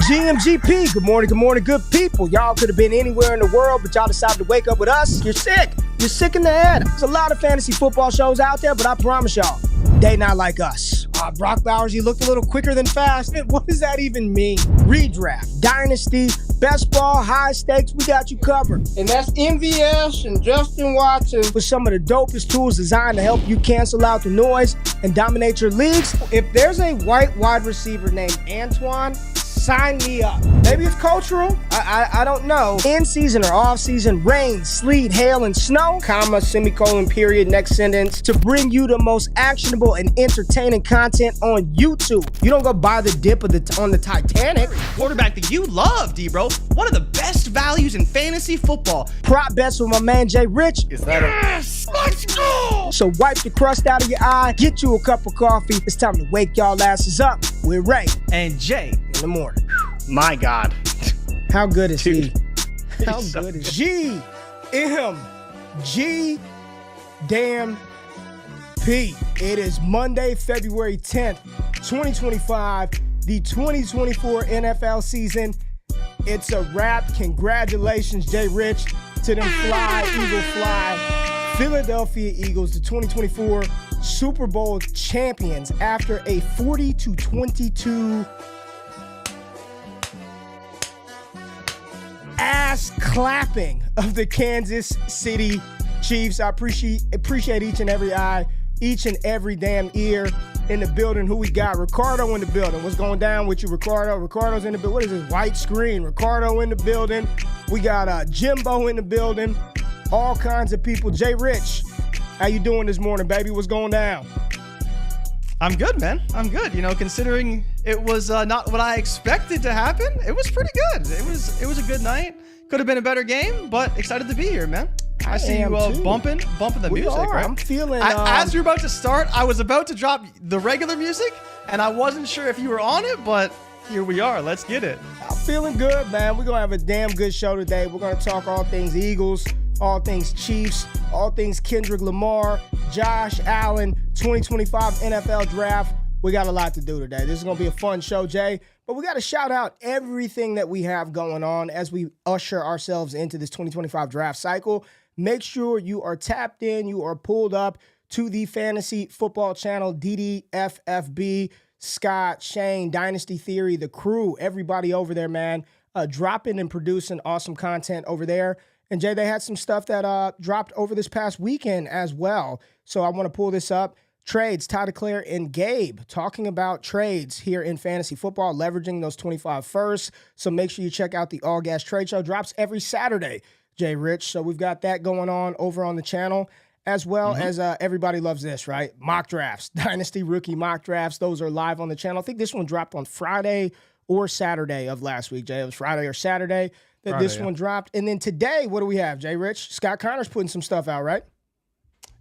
GMGP, good morning, good people. Y'all could have been anywhere in the world, but y'all decided to wake up with us. You're sick. You're sick in the head. There's a lot of fantasy football shows out there, but I promise y'all, they not like us. Brock Bowers, you looked a little quicker than fast. What does that even mean? Redraft, dynasty, best ball, high stakes, we got you covered. And that's MVS and Justin Watson with some of the dopest tools designed to help you cancel out the noise and dominate your leagues. If there's a white wide receiver named Antoine, sign me up. Maybe it's cultural. I don't know. In season or off season, rain, sleet, hail, and snow, comma, semicolon, period, next sentence, to bring you the most actionable and entertaining content on YouTube. You don't go buy the dip on the Titanic. Quarterback that you love, D-Bro. One of the best values in fantasy football. Prop bets with my man Jrich. Is that yes! Let's go! So wipe the crust out of your eye, get you a cup of coffee. It's time to wake y'all asses up. We're Ray and Jay in the morning. My God. How good is Dude, he? How good is G-M-G damn P. It is Monday, February 10th, 2025, the 2024 NFL season. It's a wrap. Congratulations, Jrich, to them Eagle fly Philadelphia Eagles, the 2024 Super Bowl champions after a 40-22 ass clapping of the Kansas City Chiefs. I appreciate each and every eye, each and every damn ear in the building. Who we got? Ricardo in the building. What's going down with you, Ricardo? Ricardo's in the building. What is this white screen? Ricardo in the building. We got Jimbo in the building. All kinds of people. Jrich, how you doing this morning, baby? What's going down? I'm good, man. I'm good. You know, considering it was not what I expected to happen, it was pretty good. It was a good night. Could have been a better game, but excited to be here, man. I see you bumping the music, right? I'm feeling. As you're about to start, I was about to drop the regular music, and I wasn't sure if you were on it, but here we are. Let's get it. I'm feeling good, man. We're gonna have a damn good show today. We're gonna talk all things Eagles, all things Chiefs, all things Kendrick Lamar, Josh Allen, 2025 NFL Draft. We got a lot to do today. This is going to be a fun show, Jay. But we got to shout out everything that we have going on as we usher ourselves into this 2025 draft cycle. Make sure you are tapped in, you are pulled up to the Fantasy Football Channel, DDFFB, Scott, Shane, Dynasty Theory, the crew, everybody over there, man, dropping and producing awesome content over there. And Jay, they had some stuff that dropped over this past weekend as well. So I want to pull this up. Trades, Todd Leclaire and Gabe talking about trades here in fantasy football, leveraging those 25 firsts. So make sure you check out the All Gas Trade Show. Drops every Saturday, Jrich. So we've got that going on over on the channel, as well as everybody loves this, right? Mock drafts, Dynasty Rookie mock drafts. Those are live on the channel. I think this one dropped on Friday or Saturday of last week, Jay. It was Friday or Saturday that this one dropped. And then today, what do we have, Jrich? Scott Connor's putting some stuff out, right?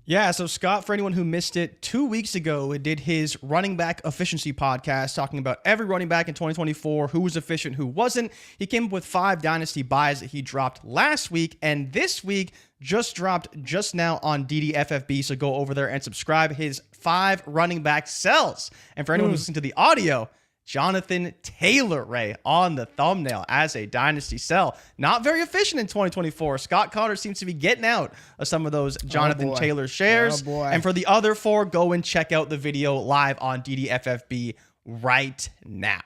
Yeah, so Scott, for anyone who missed it, 2 weeks ago, did his running back efficiency podcast talking about every running back in 2024, who was efficient, who wasn't. He came up with 5 dynasty buys that he dropped last week, and this week just dropped just now on DDFFB, so go over there and subscribe. His 5 running back sells. And for anyone who's listening to the audio, Jonathan Taylor, Ray, on the thumbnail as a dynasty sell. Not very efficient in 2024. Scott Connor seems to be getting out of some of those Jonathan Taylor shares. And for the other 4, go and check out the video live on DDFFB right now.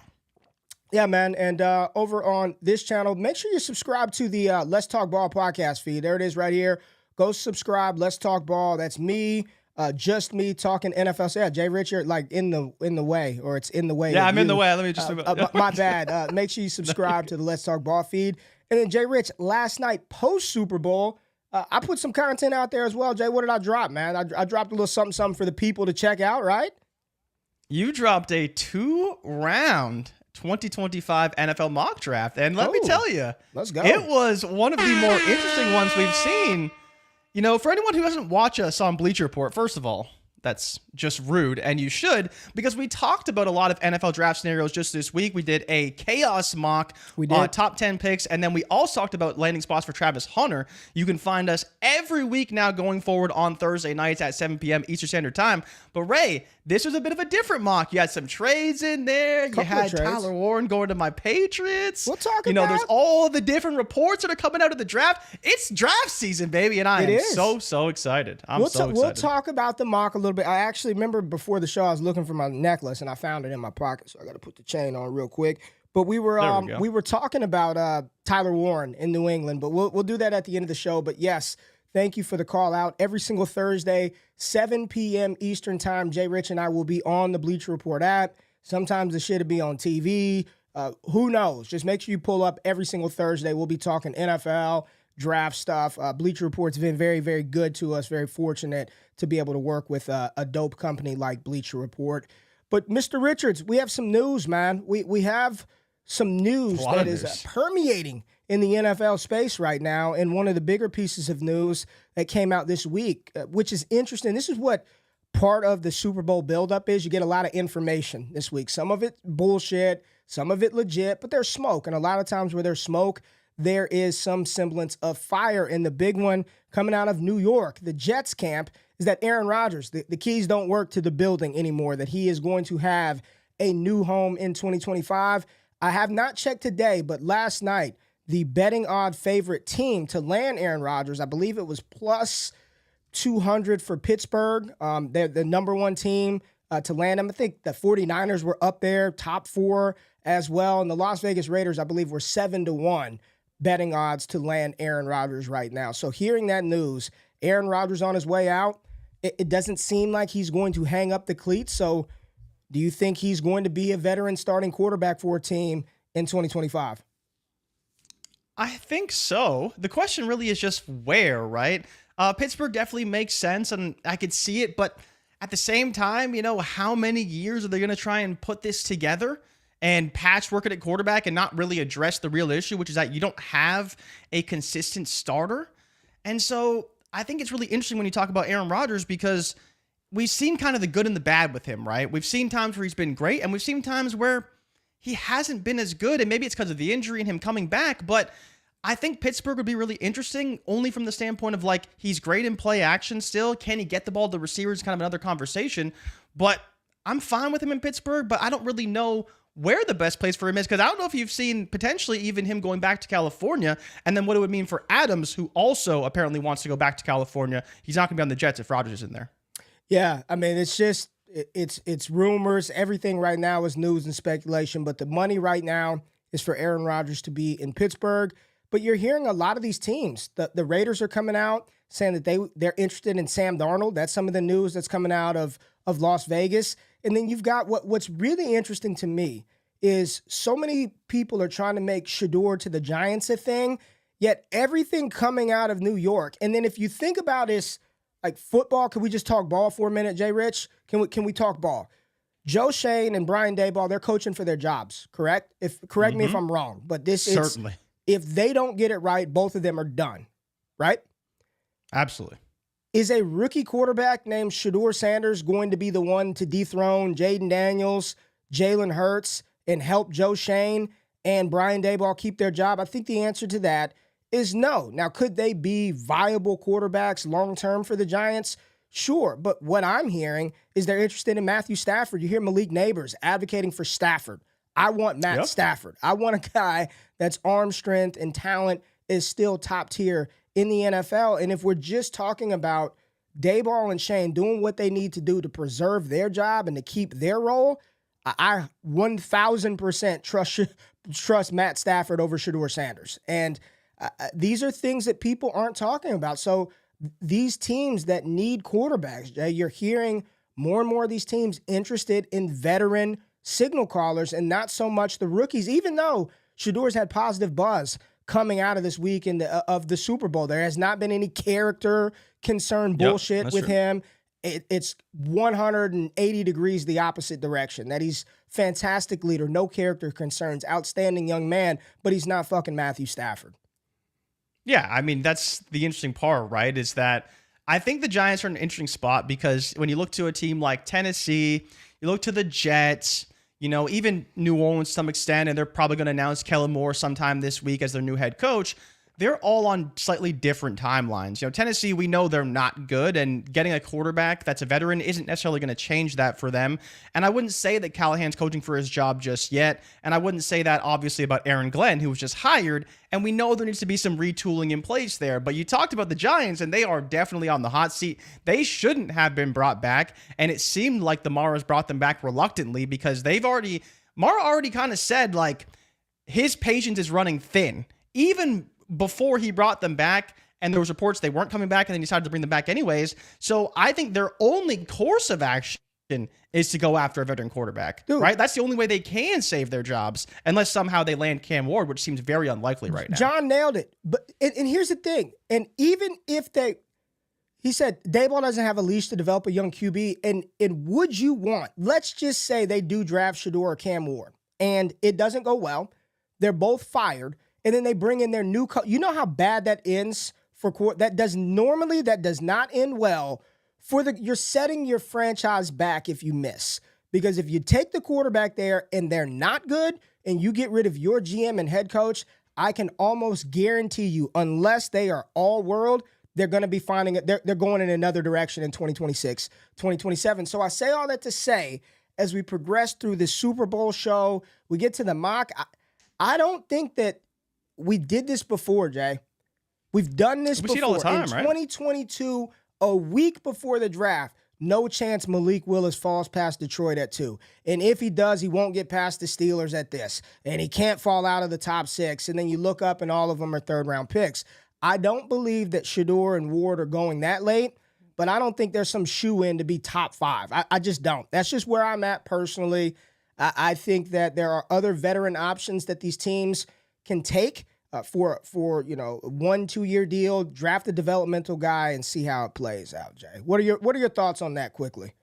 Yeah, man. And over on this channel, make sure you subscribe to the Let's Talk Ball podcast feed. There it is right here. Go subscribe. Let's Talk Ball. That's me. Just me talking NFL. So yeah, Jrich, you're like in the way, or it's in the way. Yeah, I'm in the way. Let me just. My bad. Make sure you subscribe to the Let's Talk Ball feed. And then Jrich, last night post Super Bowl, I put some content out there as well. Jay, what did I drop, man? I dropped a little something for the people to check out, right? You dropped a 2-round 2025 NFL mock draft, and let me tell you, let's go. It was one of the more interesting ones we've seen. You know, for anyone who doesn't watch us on Bleacher Report, first of all, That's just rude, and you should, because we talked about a lot of NFL draft scenarios just this week. We did a chaos mock, top 10 picks, and then we also talked about landing spots for Travis Hunter. You can find us every week now going forward on Thursday nights at 7 p.m. Eastern Standard Time. But Ray, this was a bit of a different mock. You had some trades in there. You had Tyler Warren going to my Patriots. We'll talk about there's all the different reports that are coming out of the draft. It's draft season, baby, and I am so excited. I'm so excited. We'll talk about the mock a little bit. I actually remember before the show I was looking for my necklace and I found it in my pocket, so I got to put the chain on real quick. But we were talking about Tyler Warren in New England, but we'll do that at the end of the show. But yes, thank you for the call out. Every single Thursday, 7 p.m. Eastern Time, Jrich and I will be on the Bleacher Report app. Sometimes the shit will be on TV. Who knows? Just make sure you pull up every single Thursday. We'll be talking NFL, draft stuff. Bleacher Report's been very, very good to us. Very fortunate to be able to work with a dope company like Bleacher Report. But Mr. Richards, we have some news, man. We have some news that is permeating in the NFL space right now. And one of the bigger pieces of news that came out this week, which is interesting. This is what part of the Super Bowl buildup is. You get a lot of information this week. Some of it bullshit, some of it legit, but there's smoke. And a lot of times where there's smoke, there is some semblance of fire. And the big one coming out of New York, the Jets camp, is that Aaron Rodgers, the keys don't work to the building anymore, that he is going to have a new home in 2025. I have not checked today, but last night, the betting odd favorite team to land Aaron Rodgers, I believe it was plus 200 for Pittsburgh. They're the number one team to land him. I think the 49ers were up there, top 4 as well. And the Las Vegas Raiders, I believe, were 7-1 betting odds to land Aaron Rodgers right now. So hearing that news, Aaron Rodgers on his way out, it doesn't seem like he's going to hang up the cleats. So do you think he's going to be a veteran starting quarterback for a team in 2025? I think so. The question really is just where, right? Pittsburgh definitely makes sense, and I could see it. But at the same time, how many years are they going to try and put this together and patchwork it at quarterback and not really address the real issue, which is that you don't have a consistent starter? And so I think it's really interesting when you talk about Aaron Rodgers, because we've seen kind of the good and the bad with him, right? We've seen times where he's been great, and we've seen times where he hasn't been as good, and maybe it's because of the injury and him coming back. But I think Pittsburgh would be really interesting, only from the standpoint of, like, he's great in play action still. Can he get the ball to the receivers? Kind of another conversation. But I'm fine with him in Pittsburgh, but I don't really know where the best place for him is, because I don't know if you've seen potentially even him going back to California, and then what it would mean for Adams, who also apparently wants to go back to California. He's not going to be on the Jets if Rodgers isn't there. Yeah, I mean, it's just it's rumors. Everything right now is news and speculation, but the money right now is for Aaron Rodgers to be in Pittsburgh. But you're hearing a lot of these teams. The Raiders are coming out saying that they're interested in Sam Darnold. That's some of the news that's coming out of Las Vegas. And then you've got what's really interesting to me is so many people are trying to make Shedeur to the Giants a thing, yet everything coming out of New York. And then if you think about this, like football, can we just talk ball for a minute, Jrich? Can we talk ball? Joe Shane and Brian Daboll, they're coaching for their jobs, correct? Correct me if I'm wrong, but certainly. If they don't get it right, both of them are done, right? Absolutely. Is a rookie quarterback named Shedeur Sanders going to be the one to dethrone Jaden Daniels, Jalen Hurts, and help Joe Shane and Brian Daboll keep their job? I think the answer to that is no. Now, could they be viable quarterbacks long-term for the Giants? Sure, but what I'm hearing is they're interested in Matthew Stafford. You hear Malik Neighbors advocating for Stafford. I want Matt Stafford. I want a guy that's arm strength and talent is still top tier in the NFL. And if we're just talking about Daboll and Shane doing what they need to do to preserve their job and to keep their role, I 1,000% trust Matt Stafford over Shedeur Sanders. And these are things that people aren't talking about. So these teams that need quarterbacks, Jay, you're hearing more and more of these teams interested in veteran signal callers and not so much the rookies, even though Shedeur's had positive buzz coming out of this week of the Super Bowl. There has not been any character concern bullshit with him. It's 180 degrees the opposite direction, that he's fantastic leader, no character concerns, outstanding young man, but he's not fucking Matthew Stafford. Yeah, I mean, that's the interesting part, right, is that I think the Giants are in an interesting spot because when you look to a team like Tennessee, you look to the Jets, even New Orleans to some extent, and they're probably going to announce Kellen Moore sometime this week as their new head coach. They're all on slightly different timelines. Tennessee, we know they're not good, and getting a quarterback that's a veteran isn't necessarily going to change that for them. And I wouldn't say that Callahan's coaching for his job just yet, and I wouldn't say that obviously about Aaron Glenn, who was just hired, and we know there needs to be some retooling in place there. But you talked about the Giants, and they are definitely on the hot seat. They shouldn't have been brought back, and it seemed like the Mara's brought them back reluctantly because Mara already kind of said, like, his patience is running thin. Even before he brought them back, and there was reports they weren't coming back, and then he decided to bring them back anyways. So I think their only course of action is to go after a veteran quarterback, right? That's the only way they can save their jobs, unless somehow they land Cam Ward, which seems very unlikely right now. John nailed it. But and here's the thing. And even if he said Daboll doesn't have a leash to develop a young QB, and would you want, let's just say they do draft Shedeur or Cam Ward, and it doesn't go well. They're both fired. And then they bring in their new you know how bad that ends for that does not end well you're setting your franchise back if you miss. Because if you take the quarterback there and they're not good and you get rid of your GM and head coach, I can almost guarantee you, unless they are all world, they're going to be finding it. They're going in another direction in 2026, 2027. So I say all that to say, as we progress through this Super Bowl show, we get to the mock. I don't think that we did this before, Jay. We've done this before. See it all the time, in right? 2022, a week before the draft, no chance Malik Willis falls past Detroit at 2. And if he does, he won't get past the Steelers at this. And he can't fall out of the top 6. And then you look up and all of them are third-round picks. I don't believe that Shedeur and Ward are going that late, but I don't think there's some shoe-in to be top 5. I just don't. That's just where I'm at personally. I think that there are other veteran options that these teams can take for 1-2 year deal, draft a developmental guy, and see how it plays out. Jay, what are your thoughts on that quickly?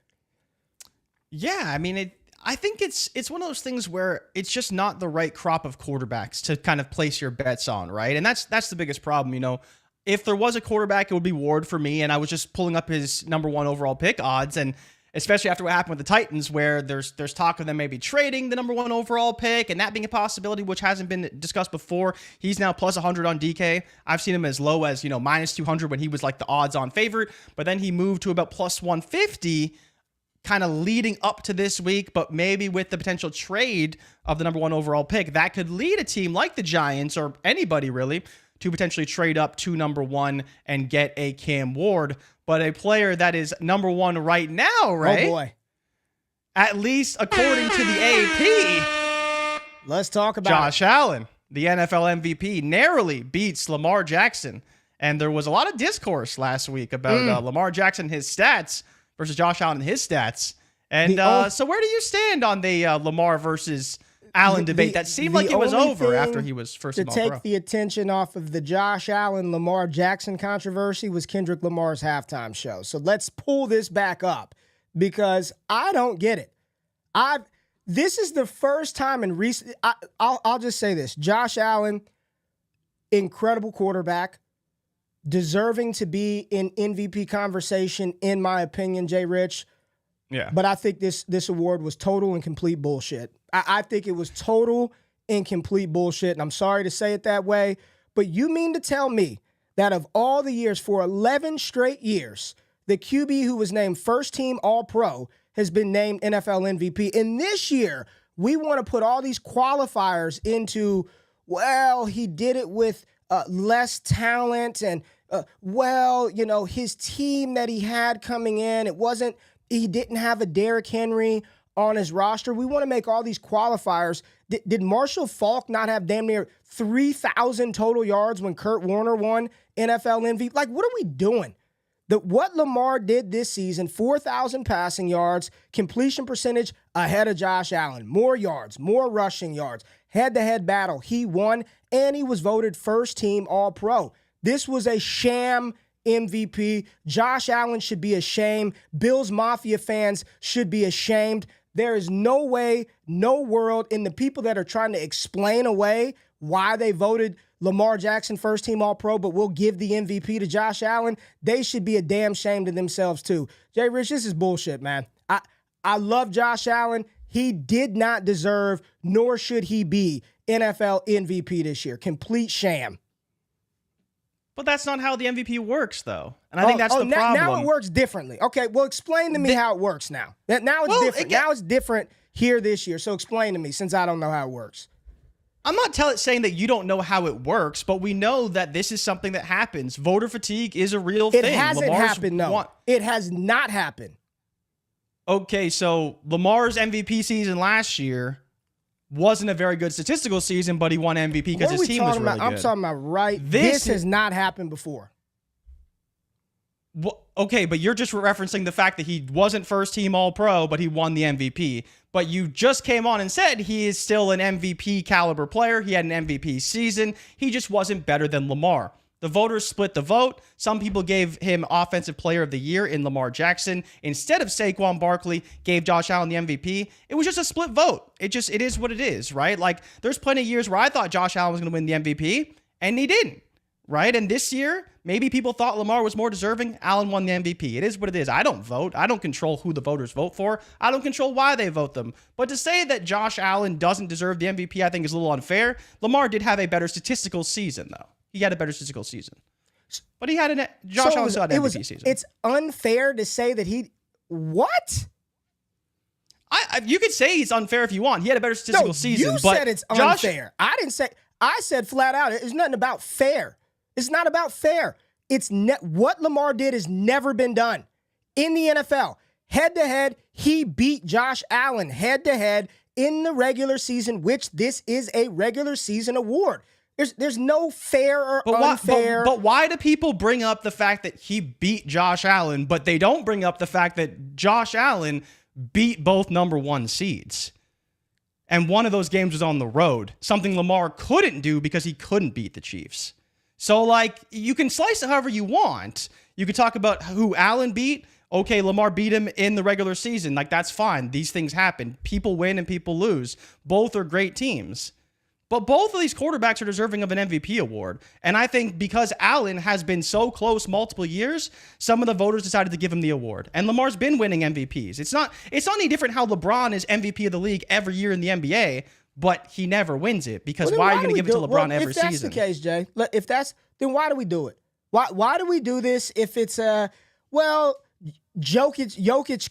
Yeah, I mean, I think it's one of those things where it's just not the right crop of quarterbacks to kind of place your bets on, right? And that's the biggest problem. If there was a quarterback, it would be Ward for me, and I was just pulling up his number 1 overall pick odds, and especially after what happened with the Titans, where there's talk of them maybe trading the number 1 overall pick and that being a possibility, which hasn't been discussed before. He's now plus 100 on DK. I've seen him as low as, minus 200 when he was like the odds-on favorite, but then he moved to about plus 150 kind of leading up to this week, but maybe with the potential trade of the number 1 overall pick, that could lead a team like the Giants or anybody really to potentially trade up to number 1 and get a Cam Ward. But a player that is number 1 right now, right? Oh, boy. At least according to the AP. Let's talk about Josh Allen, the NFL MVP, narrowly beats Lamar Jackson. And there was a lot of discourse last week about Lamar Jackson, his stats, versus Josh Allen and his stats. And so where do you stand on the Lamar versus Allen debate? That seemed like it was over after he was first to take the attention off of the Josh Allen Lamar Jackson controversy was Kendrick Lamar's halftime show. So let's pull this back up because I don't get it. This is the first time in recent. I'll just say this: Josh Allen, incredible quarterback, deserving to be in MVP conversation, in my opinion, Jrich. Yeah. But I think this award was total and complete bullshit. I think it was total and complete bullshit, and I'm sorry to say it that way, but you mean to tell me that of all the years, for 11 straight years, the QB who was named first team All-Pro has been named NFL MVP, and this year, we want to put all these qualifiers into, well, he did it with less talent, and, his team that he had coming in, he didn't have a Derrick Henry on his roster. We want to make all these qualifiers. Did Marshall Faulk not have damn near 3,000 total yards when Kurt Warner won NFL MVP? Like, what are we doing? What Lamar did this season, 4,000 passing yards, completion percentage ahead of Josh Allen, more yards, more rushing yards, head-to-head battle. He won, and he was voted first team All-Pro. This was a sham MVP. Josh Allen should be ashamed. Bills Mafia fans should be ashamed. There is no way, no world, in the people that are trying to explain away why they voted Lamar Jackson first team All-Pro, but we'll give the MVP to Josh Allen, they should be a damn shame to themselves too. Jrich, this is bullshit, man. I love Josh Allen. He did not deserve, nor should he be, NFL MVP this year. Complete sham. But that's not how the MVP works, though. And I think that's the problem. Now it works differently. Okay, well, explain to me how it works now. Now it's different. Now it's different here this year. So explain to me, since I don't know how it works. I'm not saying that you don't know how it works, but we know that this is something that happens. Voter fatigue is a real thing. It hasn't happened, though. It has not happened. Okay, so Lamar's MVP season last year wasn't a very good statistical season, but he won MVP because his team was really good. I'm talking about this has not happened before. Well, okay, but you're just referencing the fact that he wasn't first team All-Pro, but he won the MVP. But you just came on and said he is still an MVP caliber player. He had an MVP season. He just wasn't better than Lamar. The voters split the vote. Some people gave him Offensive Player of the Year in Lamar Jackson. Instead of Saquon Barkley, gave Josh Allen the MVP. It was just a split vote. It is what it is, right? Like, there's plenty of years where I thought Josh Allen was going to win the MVP, and he didn't, right? And this year, maybe people thought Lamar was more deserving. Allen won the MVP. It is what it is. I don't vote. I don't control who the voters vote for. I don't control why they vote them. But to say that Josh Allen doesn't deserve the MVP, I think is a little unfair. Lamar did have a better statistical season, though. He had a better statistical season. But he had Josh Allen still had an MVP season. It's unfair to say that what? You could say he's unfair if you want. He had a better statistical season. You said it's unfair. I didn't say. I said flat out, it's nothing about fair. It's not about fair. What Lamar did has never been done in the NFL. Head-to-head, he beat Josh Allen head-to-head in the regular season, which this is a regular season award. There's no fair or unfair. But why do people bring up the fact that he beat Josh Allen, but they don't bring up the fact that Josh Allen beat both number one seeds? And one of those games was on the road, something Lamar couldn't do because he couldn't beat the Chiefs. So, like, you can slice it however you want. You could talk about who Allen beat. Okay, Lamar beat him in the regular season. Like, that's fine. These things happen. People win and people lose. Both are great teams. But both of these quarterbacks are deserving of an MVP award. And I think because Allen has been so close multiple years, some of the voters decided to give him the award. And Lamar's been winning MVPs. It's not any different how LeBron is MVP of the league every year in the NBA, but he never wins it. Because why are you going to give it to LeBron every season? If that's the case, Jay, then why do we do it? Why do we do this if it's Jokic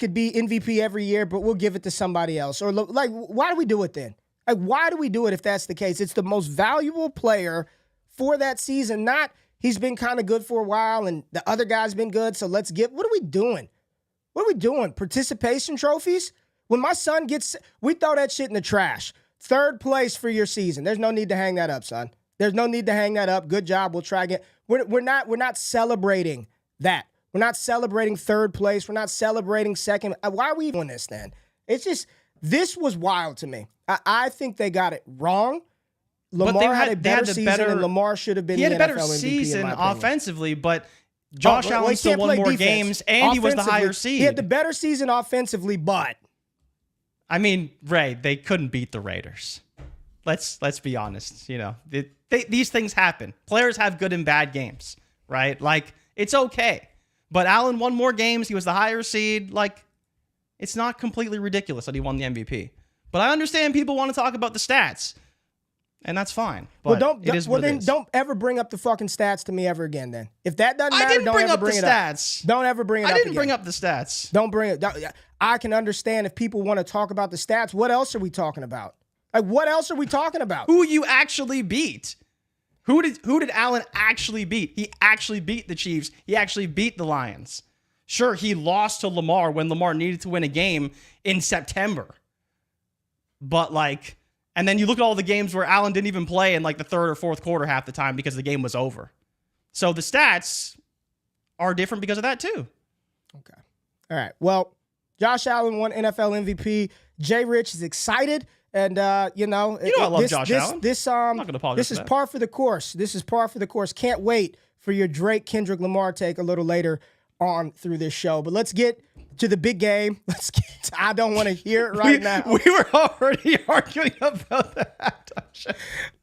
could be MVP every year, but we'll give it to somebody else? Or like, why do we do it then? Like, why do we do it if that's the case? It's the most valuable player for that season. Not he's been kind of good for a while and the other guy's been good, so let's get. What are we doing? What are we doing? Participation trophies? When my son we throw that shit in the trash. Third place for your season. There's no need to hang that up, son. There's no need to hang that up. Good job. We'll try again. We're not celebrating that. We're not celebrating third place. We're not celebrating second. Why are we doing this then? It's just, this was wild to me. I think they got it wrong. Lamar had a better season, and Lamar should have been the NFL MVP. He had a better season offensively, but Josh Allen still won more games, and he was the higher seed. He had the better season offensively, but I mean, Ray, they couldn't beat the Raiders. Let's be honest. You know, these things happen. Players have good and bad games, right? Like, it's okay. But Allen won more games. He was the higher seed. Like, it's not completely ridiculous that he won the MVP. But I understand people want to talk about the stats, and that's fine. But don't ever bring up the fucking stats to me ever again. Then, if that doesn't matter, don't ever bring it up. Don't ever bring it up. I didn't bring up the stats. Don't bring it. I can understand if people want to talk about the stats. What else are we talking about? Like, what else are we talking about? Who you actually beat? Who did Allen actually beat? He actually beat the Chiefs. He actually beat the Lions. Sure, he lost to Lamar when Lamar needed to win a game in September. But, like, and then you look at all the games where Allen didn't even play in, like, the third or fourth quarter half the time because the game was over. So the stats are different because of that, too. Okay. All right. Well, Josh Allen won NFL MVP. Jrich is excited. And, I love Josh Allen. I'm not gonna apologize this is par for the course. This is par for the course. Can't wait for your Drake, Kendrick Lamar take a little later on through this show. But let's get to the big game. I don't want to hear it right now. We were already arguing about that.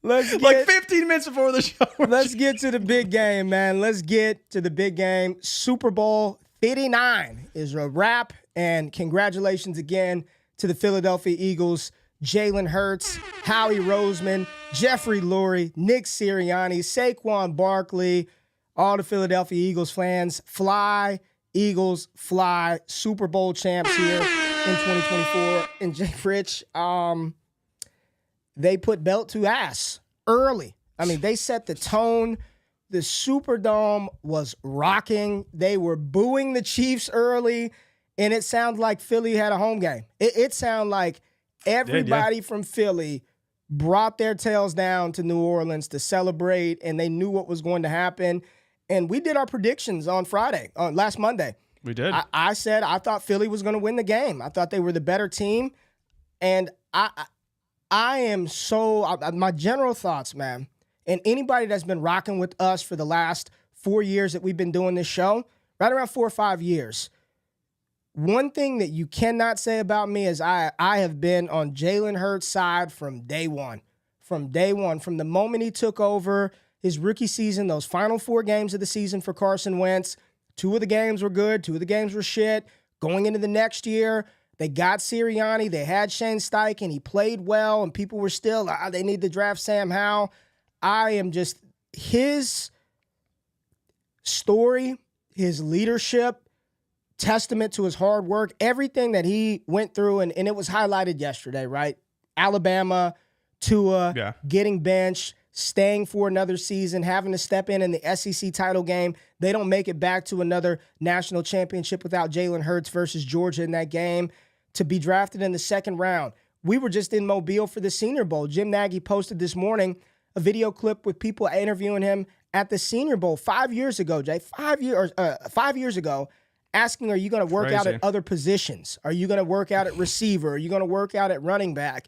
Like 15 minutes before the show. Let's get to the big game, man. Let's get to the big game. Super Bowl 59 is a wrap, and congratulations again to the Philadelphia Eagles. Jalen Hurts, Howie Roseman, Jeffrey Lurie, Nick Sirianni, Saquon Barkley, all the Philadelphia Eagles fans. Fly, Eagles, fly. Super Bowl champs here in 2024. And Jrich, they put belt to ass early. I mean, they set the tone. The Superdome was rocking. They were booing the Chiefs early, and it sounded like Philly had a home game. It sounded like everybody from Philly brought their tails down to New Orleans to celebrate, and they knew what was going to happen. And we did our predictions on Friday, last Monday. We did. I said I thought Philly was going to win the game. I thought they were the better team. And I am so – my general thoughts, man, and anybody that's been rocking with us for the last 4 years that we've been doing this show, right around 4 or 5 years, one thing that you cannot say about me is I have been on Jalen Hurts' side from day one. From day one. From the moment he took over his rookie season, those final 4 games of the season for Carson Wentz, 2 of the games were good, 2 of the games were shit. Going into the next year, they got Sirianni, they had Shane Steichen, he played well, and people were still, they need to draft Sam Howell. I am just, his story, his leadership, testament to his hard work, everything that he went through, and it was highlighted yesterday, right? Alabama, Tua, getting benched, staying for another season, having to step in the SEC title game. They don't make it back to another national championship without Jalen Hurts versus Georgia in that game, to be drafted in the second round. We were just in Mobile for the Senior Bowl. Jim Nagy posted this morning a video clip with people interviewing him at the Senior Bowl 5 years ago, Jay. 5 years ago, asking, are you going to work out at other positions? Are you going to work out at receiver? Are you going to work out at running back?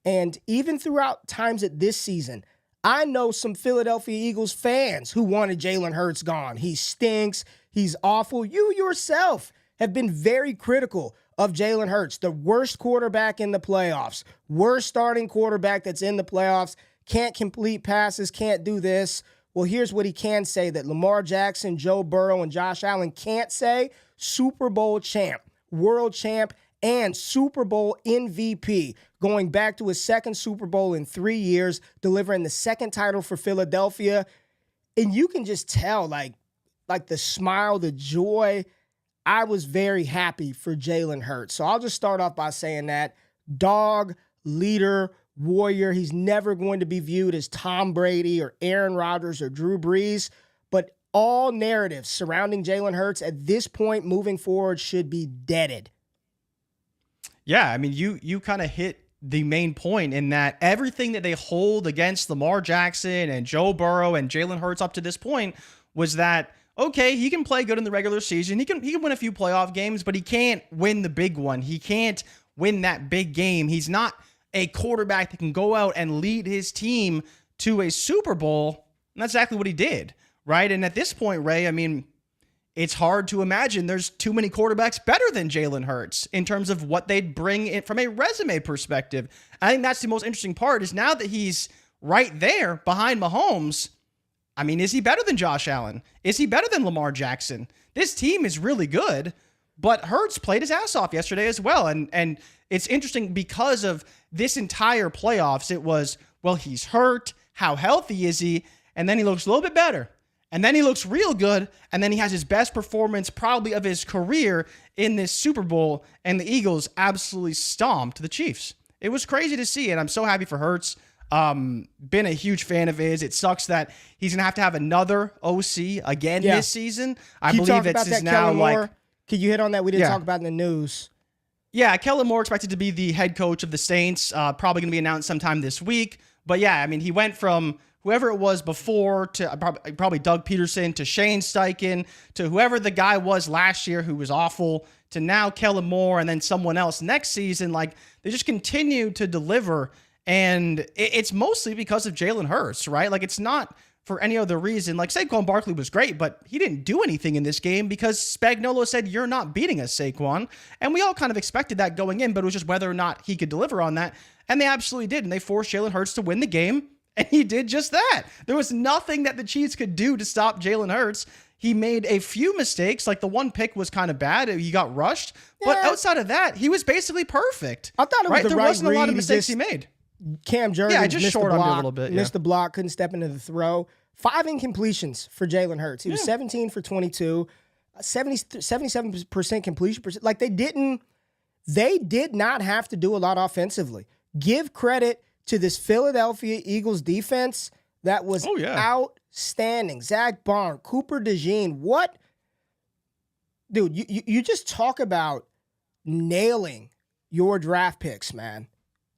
And even throughout times at this season, I know some Philadelphia Eagles fans who wanted Jalen Hurts gone. He stinks. He's awful. You yourself have been very critical of Jalen Hurts, the worst quarterback in the playoffs, worst starting quarterback that's in the playoffs, can't complete passes, can't do this. Well, here's what he can say that Lamar Jackson, Joe Burrow, and Josh Allen can't say: Super Bowl champ, world champ, and Super Bowl MVP, going back to his second Super Bowl in 3 years, delivering the second title for Philadelphia. And you can just tell, like the smile, the joy. I was very happy for Jalen Hurts. So I'll just start off by saying that. Dog, leader, warrior. He's never going to be viewed as Tom Brady or Aaron Rodgers or Drew Brees, but all narratives surrounding Jalen Hurts at this point moving forward should be deaded. Yeah, I mean, you kind of hit the main point in that everything that they hold against Lamar Jackson and Joe Burrow and Jalen Hurts up to this point was that, okay, he can play good in the regular season. He can win a few playoff games, but he can't win the big one. He can't win that big game. He's not a quarterback that can go out and lead his team to a Super Bowl. And that's exactly what he did, right? And at this point, Ray, I mean, it's hard to imagine there's too many quarterbacks better than Jalen Hurts in terms of what they'd bring in from a resume perspective. I think that's the most interesting part, is now that he's right there behind Mahomes, I mean, is he better than Josh Allen? Is he better than Lamar Jackson? This team is really good, but Hurts played his ass off yesterday as well. And it's interesting because of this entire playoffs. It was, well, he's hurt. How healthy is he? And then he looks a little bit better. And then he looks real good. And then he has his best performance probably of his career in this Super Bowl. And the Eagles absolutely stomped the Chiefs. It was crazy to see. And I'm so happy for Hurts. Been a huge fan of his. It sucks that he's going to have another OC again this season. I believe it's now like... Could you hit on that? We didn't talk about in the news. Yeah, Kellen Moore expected to be the head coach of the Saints. Probably going to be announced sometime this week. But yeah, I mean, he went from whoever it was before to probably Doug Peterson to Shane Steichen to whoever the guy was last year who was awful to now Kellen Moore and then someone else next season. Like, they just continue to deliver. And it's mostly because of Jalen Hurts, right? Like, it's not for any other reason. Like Saquon Barkley was great, but he didn't do anything in this game because Spagnuolo said, you're not beating us, Saquon. And we all kind of expected that going in, but it was just whether or not he could deliver on that. And they absolutely did. And they forced Jalen Hurts to win the game. And he did just that. There was nothing that the Chiefs could do to stop Jalen Hurts. He made a few mistakes. Like the one pick was kind of bad. He got rushed. But outside of that, he was basically perfect. I thought it was the There right wasn't a lot of read. mistakes he made. Cam Jurgens just missed short the on it a block, little bit. missed the block, couldn't step into the throw. 5 incompletions for Jalen Hurts. He was 17 for 22, 77% completion percent. Like they did not have to do a lot offensively. Give credit to this Philadelphia Eagles defense that was outstanding. Zach Barn, Cooper DeJean. What? Dude, you just talk about nailing your draft picks, man.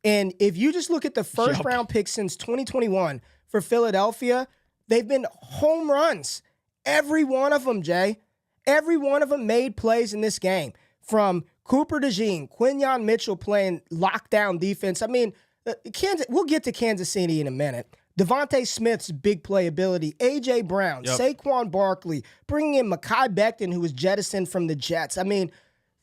And if you just look at the first round picks since 2021 for Philadelphia, they've been home runs. Every one of them, Jay. Every one of them made plays in this game. From Cooper DeJean, Quinyon Mitchell playing lockdown defense. I mean, we'll get to Kansas City in a minute. Devontae Smith's big playability, A.J. Brown, Saquon Barkley, bringing in Mekhi Becton, who was jettisoned from the Jets. I mean,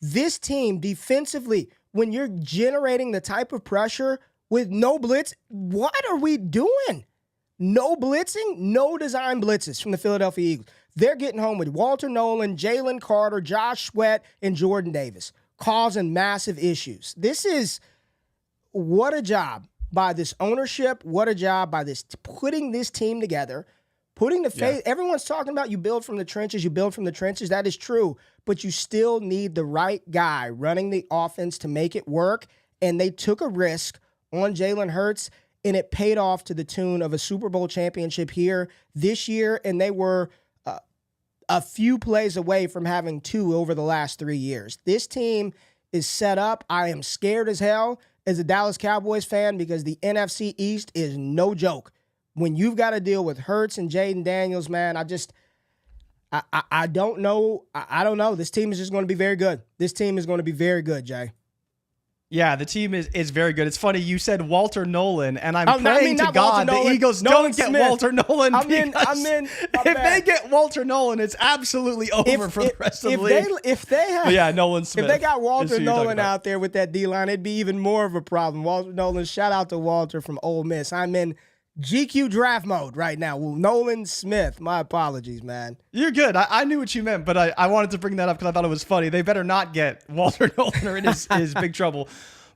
this team defensively, when you're generating the type of pressure with no blitz, what are we doing? No blitzing, no design blitzes from the Philadelphia Eagles. They're getting home with Walter Nolan, Jalen Carter, Josh Sweat, and Jordan Davis, causing massive issues. What a job by this ownership. What a job by putting this team together, putting the faith. Everyone's talking about you build from the trenches. That is true, but you still need the right guy running the offense to make it work. And they took a risk on Jalen Hurts, and it paid off to the tune of a Super Bowl championship here this year. And they were a few plays away from having 2 over the last 3 years. This team is set up. I am scared as hell as a Dallas Cowboys fan because the NFC East is no joke. When you've got to deal with Hurts and Jaden Daniels, man, I don't know. I don't know. This team is just going to be very good. This team is going to be very good, Jay. Yeah, the team is very good. It's funny, you said Walter Nolan, and I'm praying to God the Eagles don't get Walter Nolan. If they get Walter Nolan, it's absolutely over for the rest of the league. Nolan Smith. If they got Walter Nolan out there with that D-line, it'd be even more of a problem. Walter Nolan, shout out to Walter from Ole Miss. I'm in GQ draft mode right now. Nolan Smith. My apologies, man. You're good. I knew what you meant, but I wanted to bring that up because I thought it was funny. They better not get Walter Nolan or it is big trouble.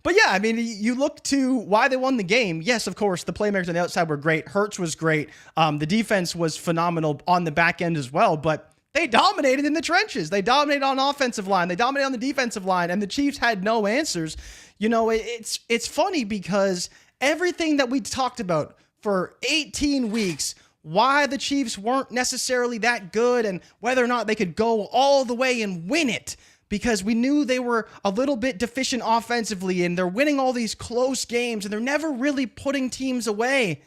But yeah, I mean, you look to why they won the game. Yes, of course, the playmakers on the outside were great. Hurts was great. The defense was phenomenal on the back end as well, but they dominated in the trenches. They dominated on offensive line. They dominated on the defensive line, and the Chiefs had no answers. You know, it's funny because everything that we talked about for 18 weeks, why the Chiefs weren't necessarily that good and whether or not they could go all the way and win it, because we knew they were a little bit deficient offensively and they're winning all these close games and they're never really putting teams away.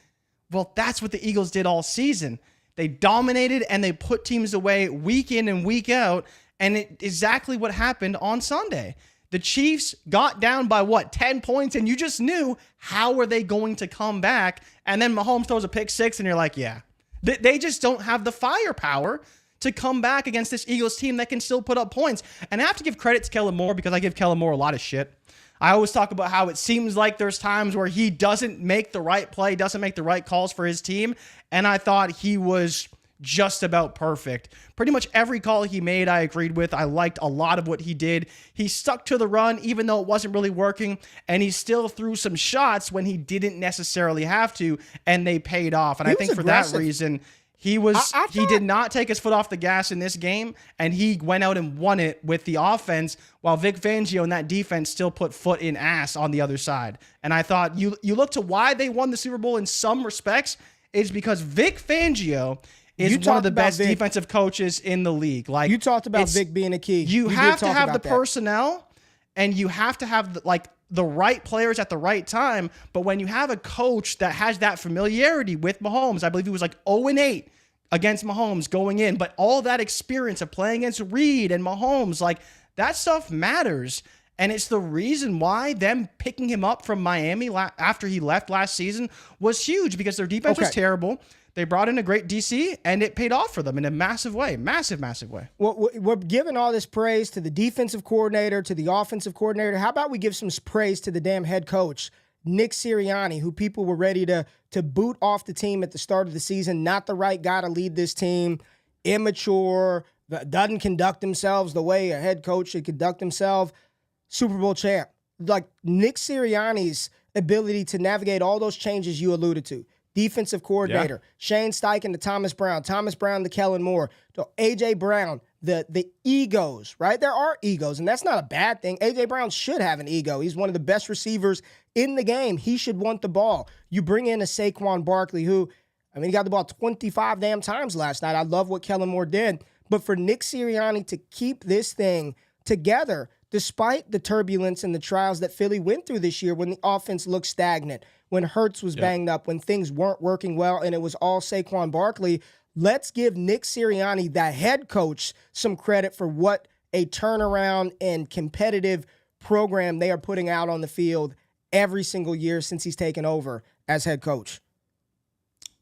Well, that's what the Eagles did all season. They dominated and they put teams away week in and week out, and exactly what happened on Sunday. The Chiefs got down by 10 points, and you just knew how are they going to come back. And then Mahomes throws a pick 6, and you're like, yeah, they just don't have the firepower to come back against this Eagles team that can still put up points. And I have to give credit to Kellen Moore because I give Kellen Moore a lot of shit. I always talk about how it seems like there's times where he doesn't make the right play, doesn't make the right calls for his team. And I thought he was just about perfect. Pretty much every call he made, I agreed with. I liked a lot of what he did. He stuck to the run, even though it wasn't really working, and he still threw some shots when he didn't necessarily have to, and they paid off. And I think for that reason, he did not take his foot off the gas in this game, and he went out and won it with the offense, while Vic Fangio and that defense still put foot in ass on the other side. And I thought you look to why they won the Super Bowl in some respects, is because Vic Fangio is one of the best defensive coaches in the league. Like, you talked about Vic being a key. You have to have the personnel, and you have to have the right players at the right time. But when you have a coach that has that familiarity with Mahomes, I believe he was 0-8 against Mahomes going in, but all that experience of playing against Reed and Mahomes, that stuff matters. And it's the reason why them picking him up from Miami after he left last season was huge, because their defense was terrible. they brought in a great DC, and it paid off for them in a massive way. Massive way. Well, we're giving all this praise to the defensive coordinator, to the offensive coordinator. How about we give some praise to the damn head coach, Nick Sirianni, who people were ready to boot off the team at the start of the season. Not the right guy to lead this team. Immature, doesn't conduct themselves the way a head coach should conduct himself. Super Bowl champ. Like Nick Sirianni's ability to navigate all those changes you alluded to. Defensive coordinator, Shane Steichen to Thomas Brown to Kellen Moore, to A.J. Brown, the egos, right? There are egos, and that's not a bad thing. A.J. Brown should have an ego. He's one of the best receivers in the game. He should want the ball. You bring in a Saquon Barkley who, he got the ball 25 damn times last night. I love what Kellen Moore did. But for Nick Sirianni to keep this thing together, despite the turbulence and the trials that Philly went through this year when the offense looked stagnant, when Hurts was banged up, when things weren't working well, and it was all Saquon Barkley, let's give Nick Sirianni, the head coach, some credit for what a turnaround and competitive program they are putting out on the field every single year since he's taken over as head coach.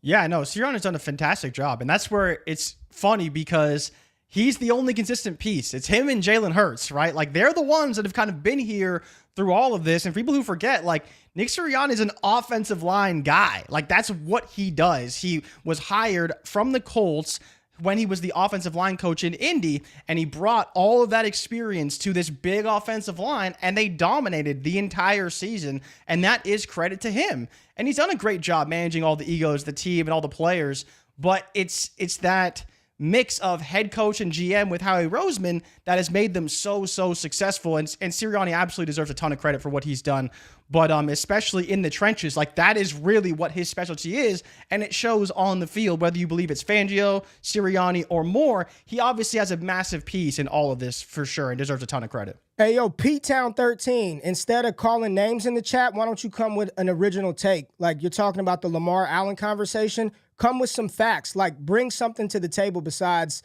Yeah, no, Sirianni's done a fantastic job, and that's where it's funny because he's the only consistent piece. It's him and Jalen Hurts, right? Like, they're the ones that have kind of been here through all of this. And for people who forget, like, Nick Sirianni is an offensive line guy. Like, that's what he does. He was hired from the Colts when he was the offensive line coach in Indy, and he brought all of that experience to this big offensive line, and they dominated the entire season, and that is credit to him. And he's done a great job managing all the egos, the team, and all the players, but it's that mix of head coach and GM with Howie Roseman that has made them so successful. And Sirianni absolutely deserves a ton of credit for what he's done. But especially in the trenches, like, that is really what his specialty is. And it shows on the field, whether you believe it's Fangio, Sirianni, or more. He obviously has a massive piece in all of this for sure and deserves a ton of credit. Hey, yo, P-Town 13, instead of calling names in the chat, why don't you come with an original take? Like, you're talking about the Lamar Allen conversation. Come with some facts. Like, bring something to the table besides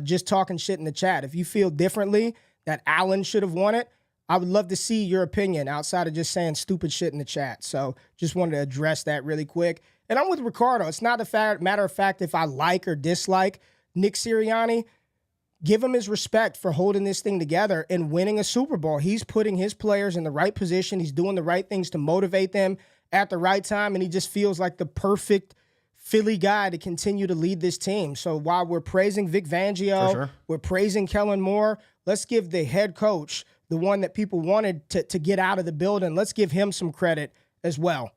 just talking shit in the chat. If you feel differently that Allen should have won it, I would love to see your opinion outside of just saying stupid shit in the chat. So just wanted to address that really quick. And I'm with Ricardo. It's not a matter of fact if I like or dislike Nick Sirianni. Give him his respect for holding this thing together and winning a Super Bowl. He's putting his players in the right position. He's doing the right things to motivate them at the right time, and he just feels like the perfect Philly guy to continue to lead this team. So while we're praising Vic Fangio, we're praising Kellen Moore, let's give the head coach, the one that people wanted to get out of the building, let's give him some credit as well.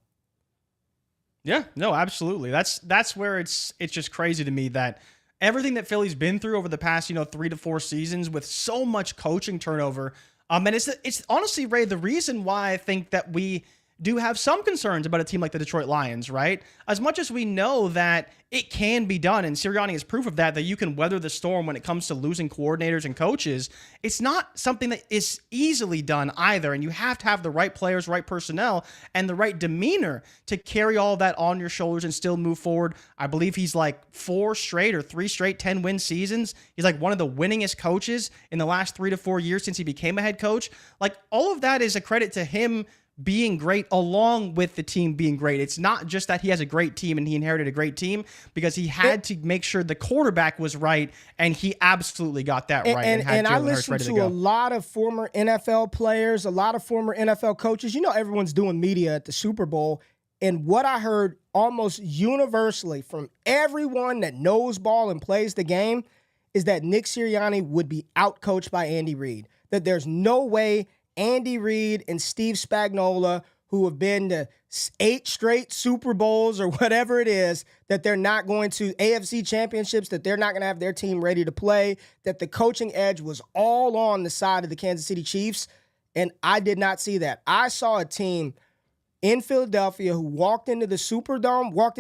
Yeah, no, absolutely. That's where it's just crazy to me that everything that Philly's been through over the past, 3 to 4 seasons with so much coaching turnover. And it's honestly, Ray, the reason why I think that we do have some concerns about a team like the Detroit Lions, right? As much as we know that it can be done, and Sirianni is proof of that you can weather the storm when it comes to losing coordinators and coaches, it's not something that is easily done either, and you have to have the right players, right personnel, and the right demeanor to carry all of that on your shoulders and still move forward. I believe he's like 4 straight or 3 straight 10-win seasons. He's like one of the winningest coaches in the last 3 to 4 years since he became a head coach. Like, all of that is a credit to him being great along with the team being great. It's not just that he has a great team and he inherited a great team, because he had to make sure the quarterback was right, and he absolutely got that right. And I listen to a lot of former NFL players, a lot of former NFL coaches. Everyone's doing media at the Super Bowl, and what I heard almost universally from everyone that knows ball and plays the game is that Nick Sirianni would be outcoached by Andy Reid, that there's no way Andy Reid and Steve Spagnuolo, who have been to 8 straight Super Bowls or whatever it is, that they're not going to AFC championships, that they're not going to have their team ready to play, that the coaching edge was all on the side of the Kansas City Chiefs. And I did not see that. I saw a team in Philadelphia who walked into the Superdome, walked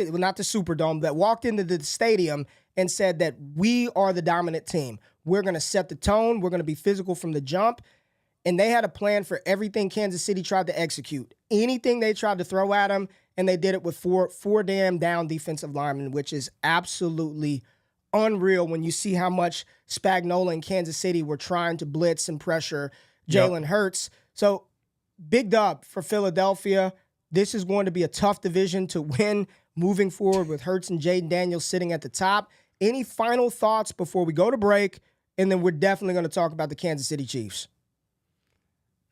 into the stadium and said that we are the dominant team. We're going to set the tone. We're going to be physical from the jump. And they had a plan for everything Kansas City tried to execute. Anything they tried to throw at them, and they did it with four damn down defensive linemen, which is absolutely unreal when you see how much Spagnuolo and Kansas City were trying to blitz and pressure Jalen Hurts. So, big dub for Philadelphia. This is going to be a tough division to win moving forward with Hurts and Jaden Daniels sitting at the top. Any final thoughts before we go to break? And then we're definitely going to talk about the Kansas City Chiefs.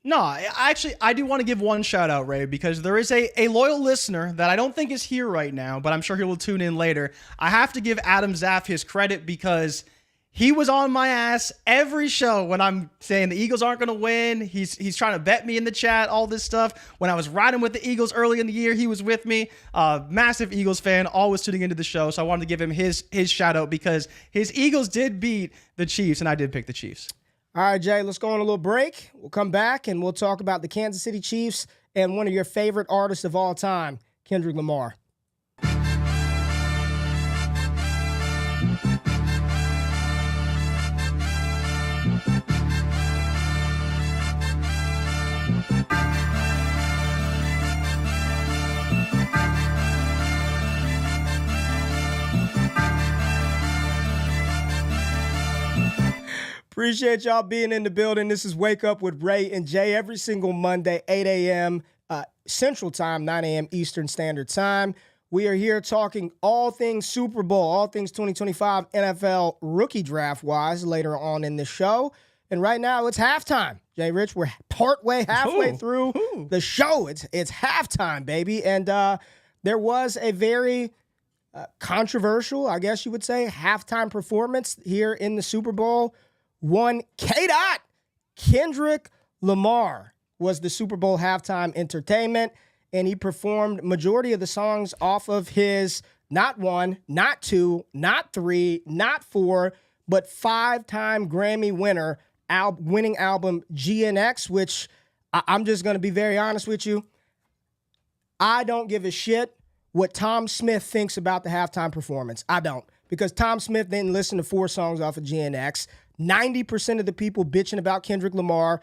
No, I do want to give one shout out, Ray, because there is a loyal listener that I don't think is here right now, but I'm sure he will tune in later. I have to give Adam Zaff his credit because he was on my ass every show when I'm saying the Eagles aren't going to win. He's trying to bet me in the chat, all this stuff. When I was riding with the Eagles early in the year, he was with me. Massive Eagles fan, always tuning into the show. So I wanted to give him his shout out because his Eagles did beat the Chiefs, and I did pick the Chiefs. All right, Jay, let's go on a little break. We'll come back, and we'll talk about the Kansas City Chiefs and one of your favorite artists of all time, Kendrick Lamar. Appreciate y'all being in the building. This is Wake Up with Ray and Jay every single Monday, 8 a.m. Central Time, 9 a.m. Eastern Standard Time. We are here talking all things Super Bowl, all things 2025 NFL rookie draft-wise later on in the show. And right now, it's halftime. Jrich, we're halfway through the show. It's halftime, baby. And there was a very controversial, I guess you would say, halftime performance here in the Super Bowl. One K-Dot, Kendrick Lamar was the Super Bowl halftime entertainment, and he performed majority of the songs off of his not one, not two, not three, not four, but 5-time Grammy winning album GNX, which I'm just going to be very honest with you. I don't give a shit what Tom Smith thinks about the halftime performance. I don't, because Tom Smith didn't listen to 4 songs off of GNX. 90% of the people bitching about Kendrick Lamar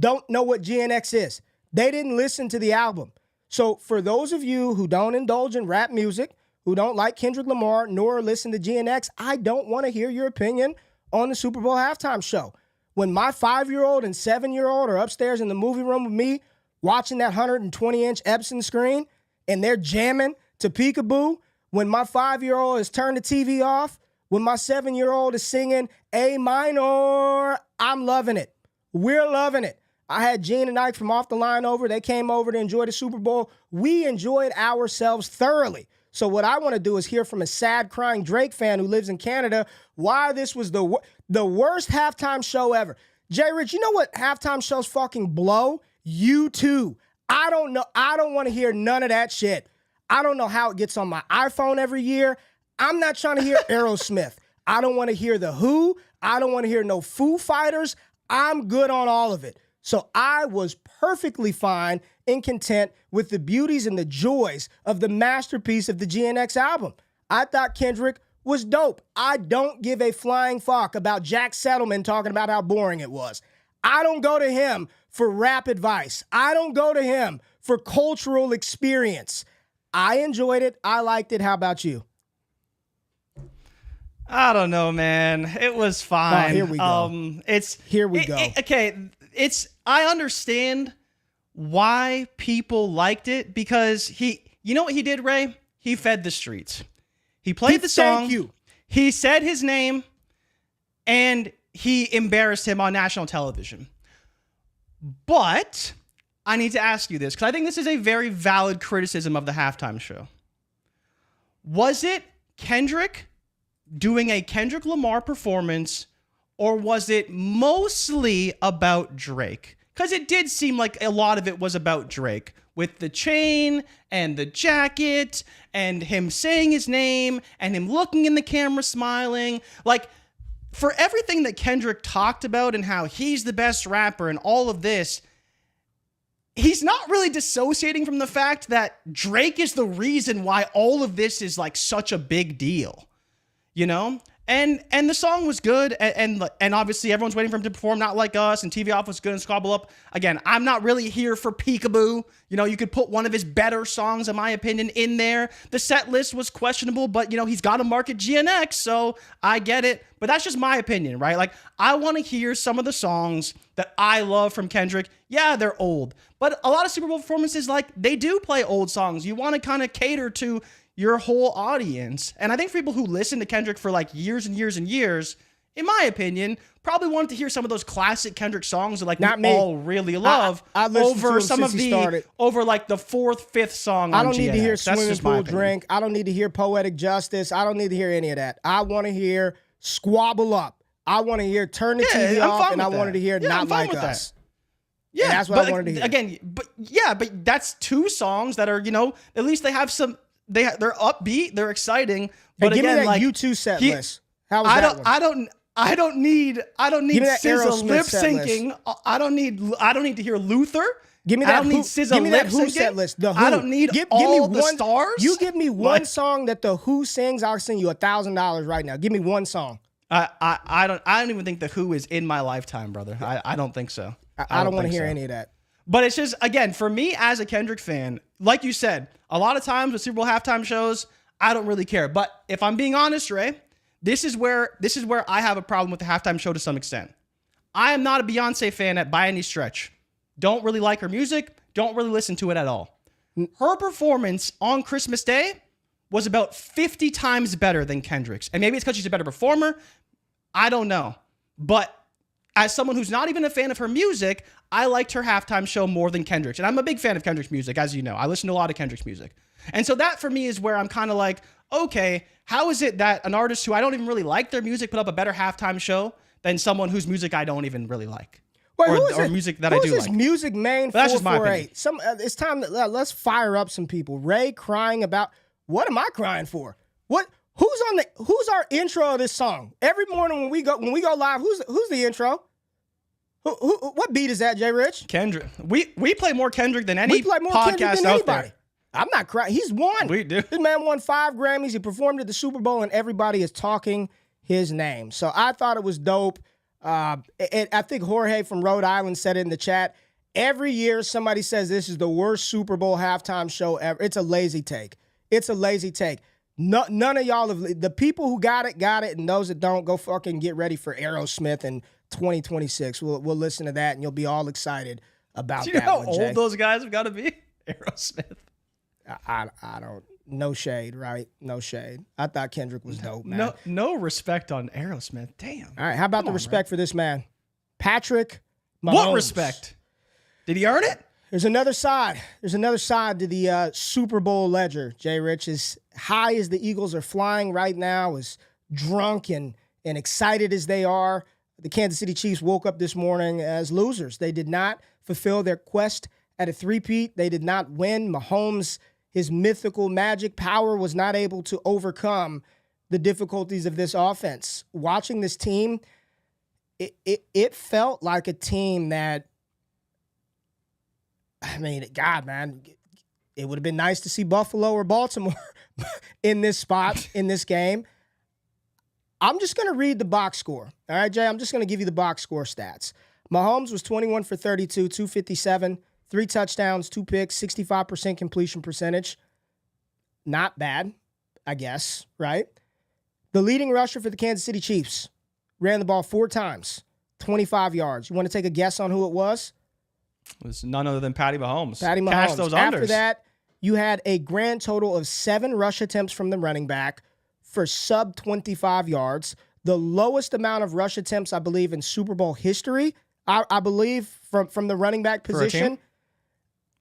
don't know what GNX is. They didn't listen to the album. So for those of you who don't indulge in rap music, who don't like Kendrick Lamar, nor listen to GNX, I don't want to hear your opinion on the Super Bowl halftime show. When my 5-year-old and 7-year-old are upstairs in the movie room with me watching that 120-inch Epson screen and they're jamming to Peekaboo, when my 5-year-old has turned the TV off, when my 7-year-old is singing A minor, I'm loving it. We're loving it. I had Gene and Ike from Off the Line over. They came over to enjoy the Super Bowl. We enjoyed ourselves thoroughly. So what I want to do is hear from a sad, crying Drake fan who lives in Canada why this was the worst halftime show ever. Jrich, you know what halftime shows fucking blow? You too. I don't know. I don't want to hear none of that shit. I don't know how it gets on my iPhone every year. I'm not trying to hear Aerosmith. I don't want to hear The Who. I don't want to hear no Foo Fighters. I'm good on all of it. So I was perfectly fine and content with the beauties and the joys of the masterpiece of the GNX album. I thought Kendrick was dope. I don't give a flying fuck about Jack Settleman talking about how boring it was. I don't go to him for rap advice. I don't go to him for cultural experience. I enjoyed it. I liked it. How about you? I don't know, man. It was fine. Oh, here we go. Here we go. I understand why people liked it because you know what he did, Ray? He fed the streets. He played the song. Thank you. He said his name, and he embarrassed him on national television. But I need to ask you this because I think this is a very valid criticism of the halftime show. Was it Kendrick doing a Kendrick Lamar performance, or was it mostly about Drake? Because it did seem like a lot of it was about Drake, with the chain and the jacket and him saying his name and him looking in the camera smiling. Like, for everything that Kendrick talked about and how he's the best rapper and all of this, he's not really dissociating from the fact that Drake is the reason why all of this is like such a big deal. You know, and the song was good, and obviously everyone's waiting for him to perform Not Like Us, and TV Off was good and Squabble Up. Again, I'm not really here for Peekaboo. You know, you could put one of his better songs, in my opinion, in there. The set list was questionable, but, you know, he's got to market GNX, so I get it. But that's just my opinion, right? Like, I want to hear some of the songs that I love from Kendrick. Yeah, they're old, but a lot of Super Bowl performances, like, they do play old songs. You want to kind of cater to, your whole audience. And I think for people who listen to Kendrick for like years and years and years, in my opinion, probably wanted to hear some of those classic Kendrick songs that like Not we me. all really love I listened to over him some since of he the started. over like the fourth, fifth song. I on don't need to hear GNX. That's Swimming just my Pool opinion. Drink. I don't need to hear Poetic Justice. I don't need to hear any of that. I want to hear Squabble Up. I want to hear Turn the TV I'm Off, fine and I with wanted to that. hear Yeah, Not I'm fine Like with Us. that. Yeah, And that's what but I wanted to hear. Again, but that's two songs that are, at least they have some. They're upbeat. They're exciting. But Hey, give again, me that like U2 set list. How was I that don't. one? I don't need me that SZA Aerosmith lip set list. syncing. I don't need to hear Luther. Give me I that. don't need SZA give me that lip Who syncing. set list. The Who. I don't need give all me the one, stars. You give me one Like- song that the Who sings, I'll send you $1,000 right now. Give me one song. I don't even think the Who is in my lifetime, brother. I don't think so. I don't want to think hear so. any of that. But it's just, again, for me as a Kendrick fan, like you said, a lot of times with Super Bowl halftime shows, I don't really care. But if I'm being honest, Ray, this is where I have a problem with the halftime show to some extent. I am not a Beyonce fan by any stretch. Don't really like her music. Don't really listen to it at all. Her performance on Christmas Day was about 50 times better than Kendrick's. And maybe it's because she's a better performer. I don't know. But as someone who's not even a fan of her music, I liked her halftime show more than Kendrick's. And I'm a big fan of Kendrick's music, as you know. I listen to a lot of Kendrick's music. And so that for me is where I'm kind of like, okay, how is it that an artist who I don't even really like their music put up a better halftime show than someone whose music I don't even really like? Wait, or music that I do Who's this like. music main But that's just my 448? It's time to let's fire up some people. Ray crying about what am I crying for? Who's our intro of this song? Every morning when we go live, who's the intro? What beat is that, Jrich? Kendrick. We play more Kendrick than any We play more podcast Kendrick than out anybody. there. I'm not crying. He's won. We do. This man won 5 Grammys. He performed at the Super Bowl, and everybody is talking his name. So I thought it was dope. I think Jorge from Rhode Island said it in the chat. Every year somebody says this is the worst Super Bowl halftime show ever. It's a lazy take. It's a lazy take. None of y'all have. The people who got it, and those that don't, go fucking get ready for Aerosmith in 2026. We'll listen to that, and you'll be all excited about Do you know that how one, old Jay. those guys have got to be? Aerosmith. I don't. No shade, right? No shade. I thought Kendrick was dope, man. No respect on Aerosmith. Damn. All right, how about the respect for this man? Patrick Mahomes. What respect? Did he earn it? There's another side. There's another side to the Super Bowl ledger, Jrich. As high as the Eagles are flying right now, as drunk and excited as they are, the Kansas City Chiefs woke up this morning as losers. They did not fulfill their quest at a three-peat. They did not win. Mahomes, his mythical magic power, was not able to overcome the difficulties of this offense. Watching this team, it felt like a team that, I mean, God, man, it would have been nice to see Buffalo or Baltimore in this spot, in this game. I'm just going to read the box score. All right, Jay, I'm just going to give you the box score stats. Mahomes was 21 for 32, 257, 3 touchdowns, 2 picks, 65% completion percentage. Not bad, I guess, right? The leading rusher for the Kansas City Chiefs ran the ball 4 times, 25 yards. You want to take a guess on who it was? It was none other than Patty Mahomes. Patty Mahomes. Cash those After unders. that, you had a grand total of 7 rush attempts from the running back for sub 25 yards. The lowest amount of rush attempts, I believe, in Super Bowl history. I believe from the running back For a position. team?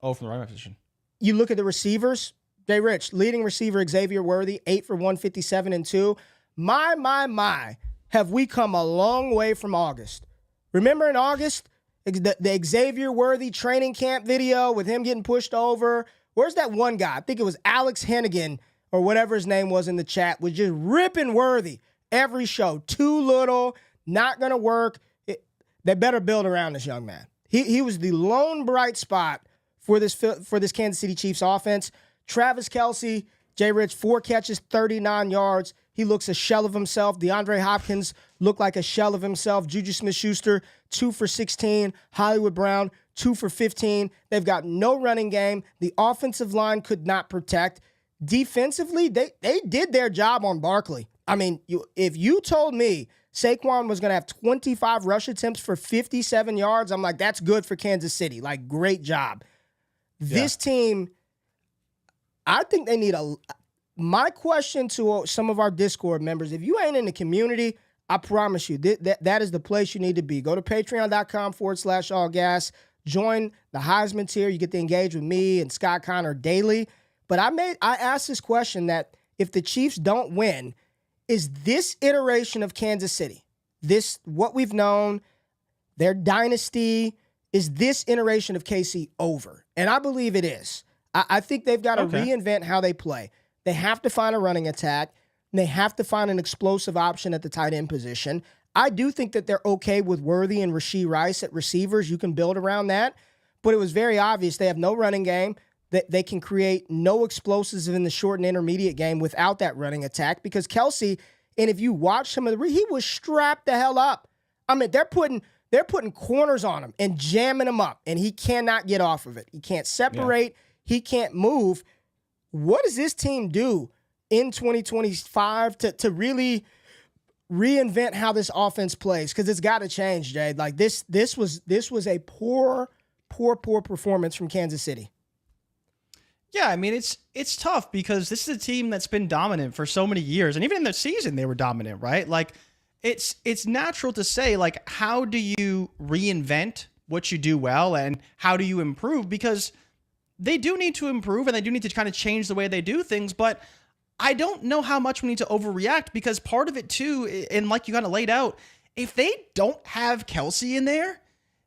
Oh, from the running back position. You look at the receivers. Jrich, leading receiver Xavier Worthy, 8 for 157 and 2. My, have we come a long way from August. Remember in August, the Xavier Worthy training camp video with him getting pushed over? Where's that one guy? I think it was Alex Hennigan or whatever his name was in the chat, was just ripping Worthy every show. Too little, not going to work. They better build around this young man. He was the lone bright spot for this Kansas City Chiefs offense. Travis Kelce, Jrich, 4 catches, 39 yards. He looks a shell of himself. DeAndre Hopkins looked like a shell of himself. Juju Smith-Schuster, 2 for 16. Hollywood Brown, 2 for 15. They've got no running game. The offensive line could not protect. Defensively, they did their job on Barkley. I mean, if you told me Saquon was going to have 25 rush attempts for 57 yards, I'm like, that's good for Kansas City. Like, great job. This team, I think they need My question to some of our Discord members, if you ain't in the community, I promise you, that is the place you need to be. Go to patreon.com/allgas. Join the Heisman tier. You get to engage with me and Scott Connor daily. But I asked this question that if the Chiefs don't win, is this iteration of Kansas City, this what we've known, their dynasty, is this iteration of KC over? And I believe it is. I think they've got to reinvent how they play. They have to find a running attack. And they have to find an explosive option at the tight end position. I do think that they're okay with Worthy and Rashee Rice at receivers. You can build around that. But it was very obvious they have no running game. That they can create no explosives in the short and intermediate game without that running attack. Because Kelce, and if you watch some of he was strapped the hell up. I mean, they're putting corners on him and jamming him up, and he cannot get off of it. He can't separate. Yeah. He can't move. What does this team do in 2025 to really reinvent how this offense plays? Because it's got to change, Jay. Like this was a poor performance from Kansas City. Yeah, I mean, it's tough because this is a team that's been dominant for so many years. And even in the season, they were dominant, right? Like, it's natural to say, like, how do you reinvent what you do well and how do you improve? Because they do need to improve and they do need to kind of change the way they do things. But I don't know how much we need to overreact because part of it, too, and like you kind of laid out, if they don't have Kelce in there,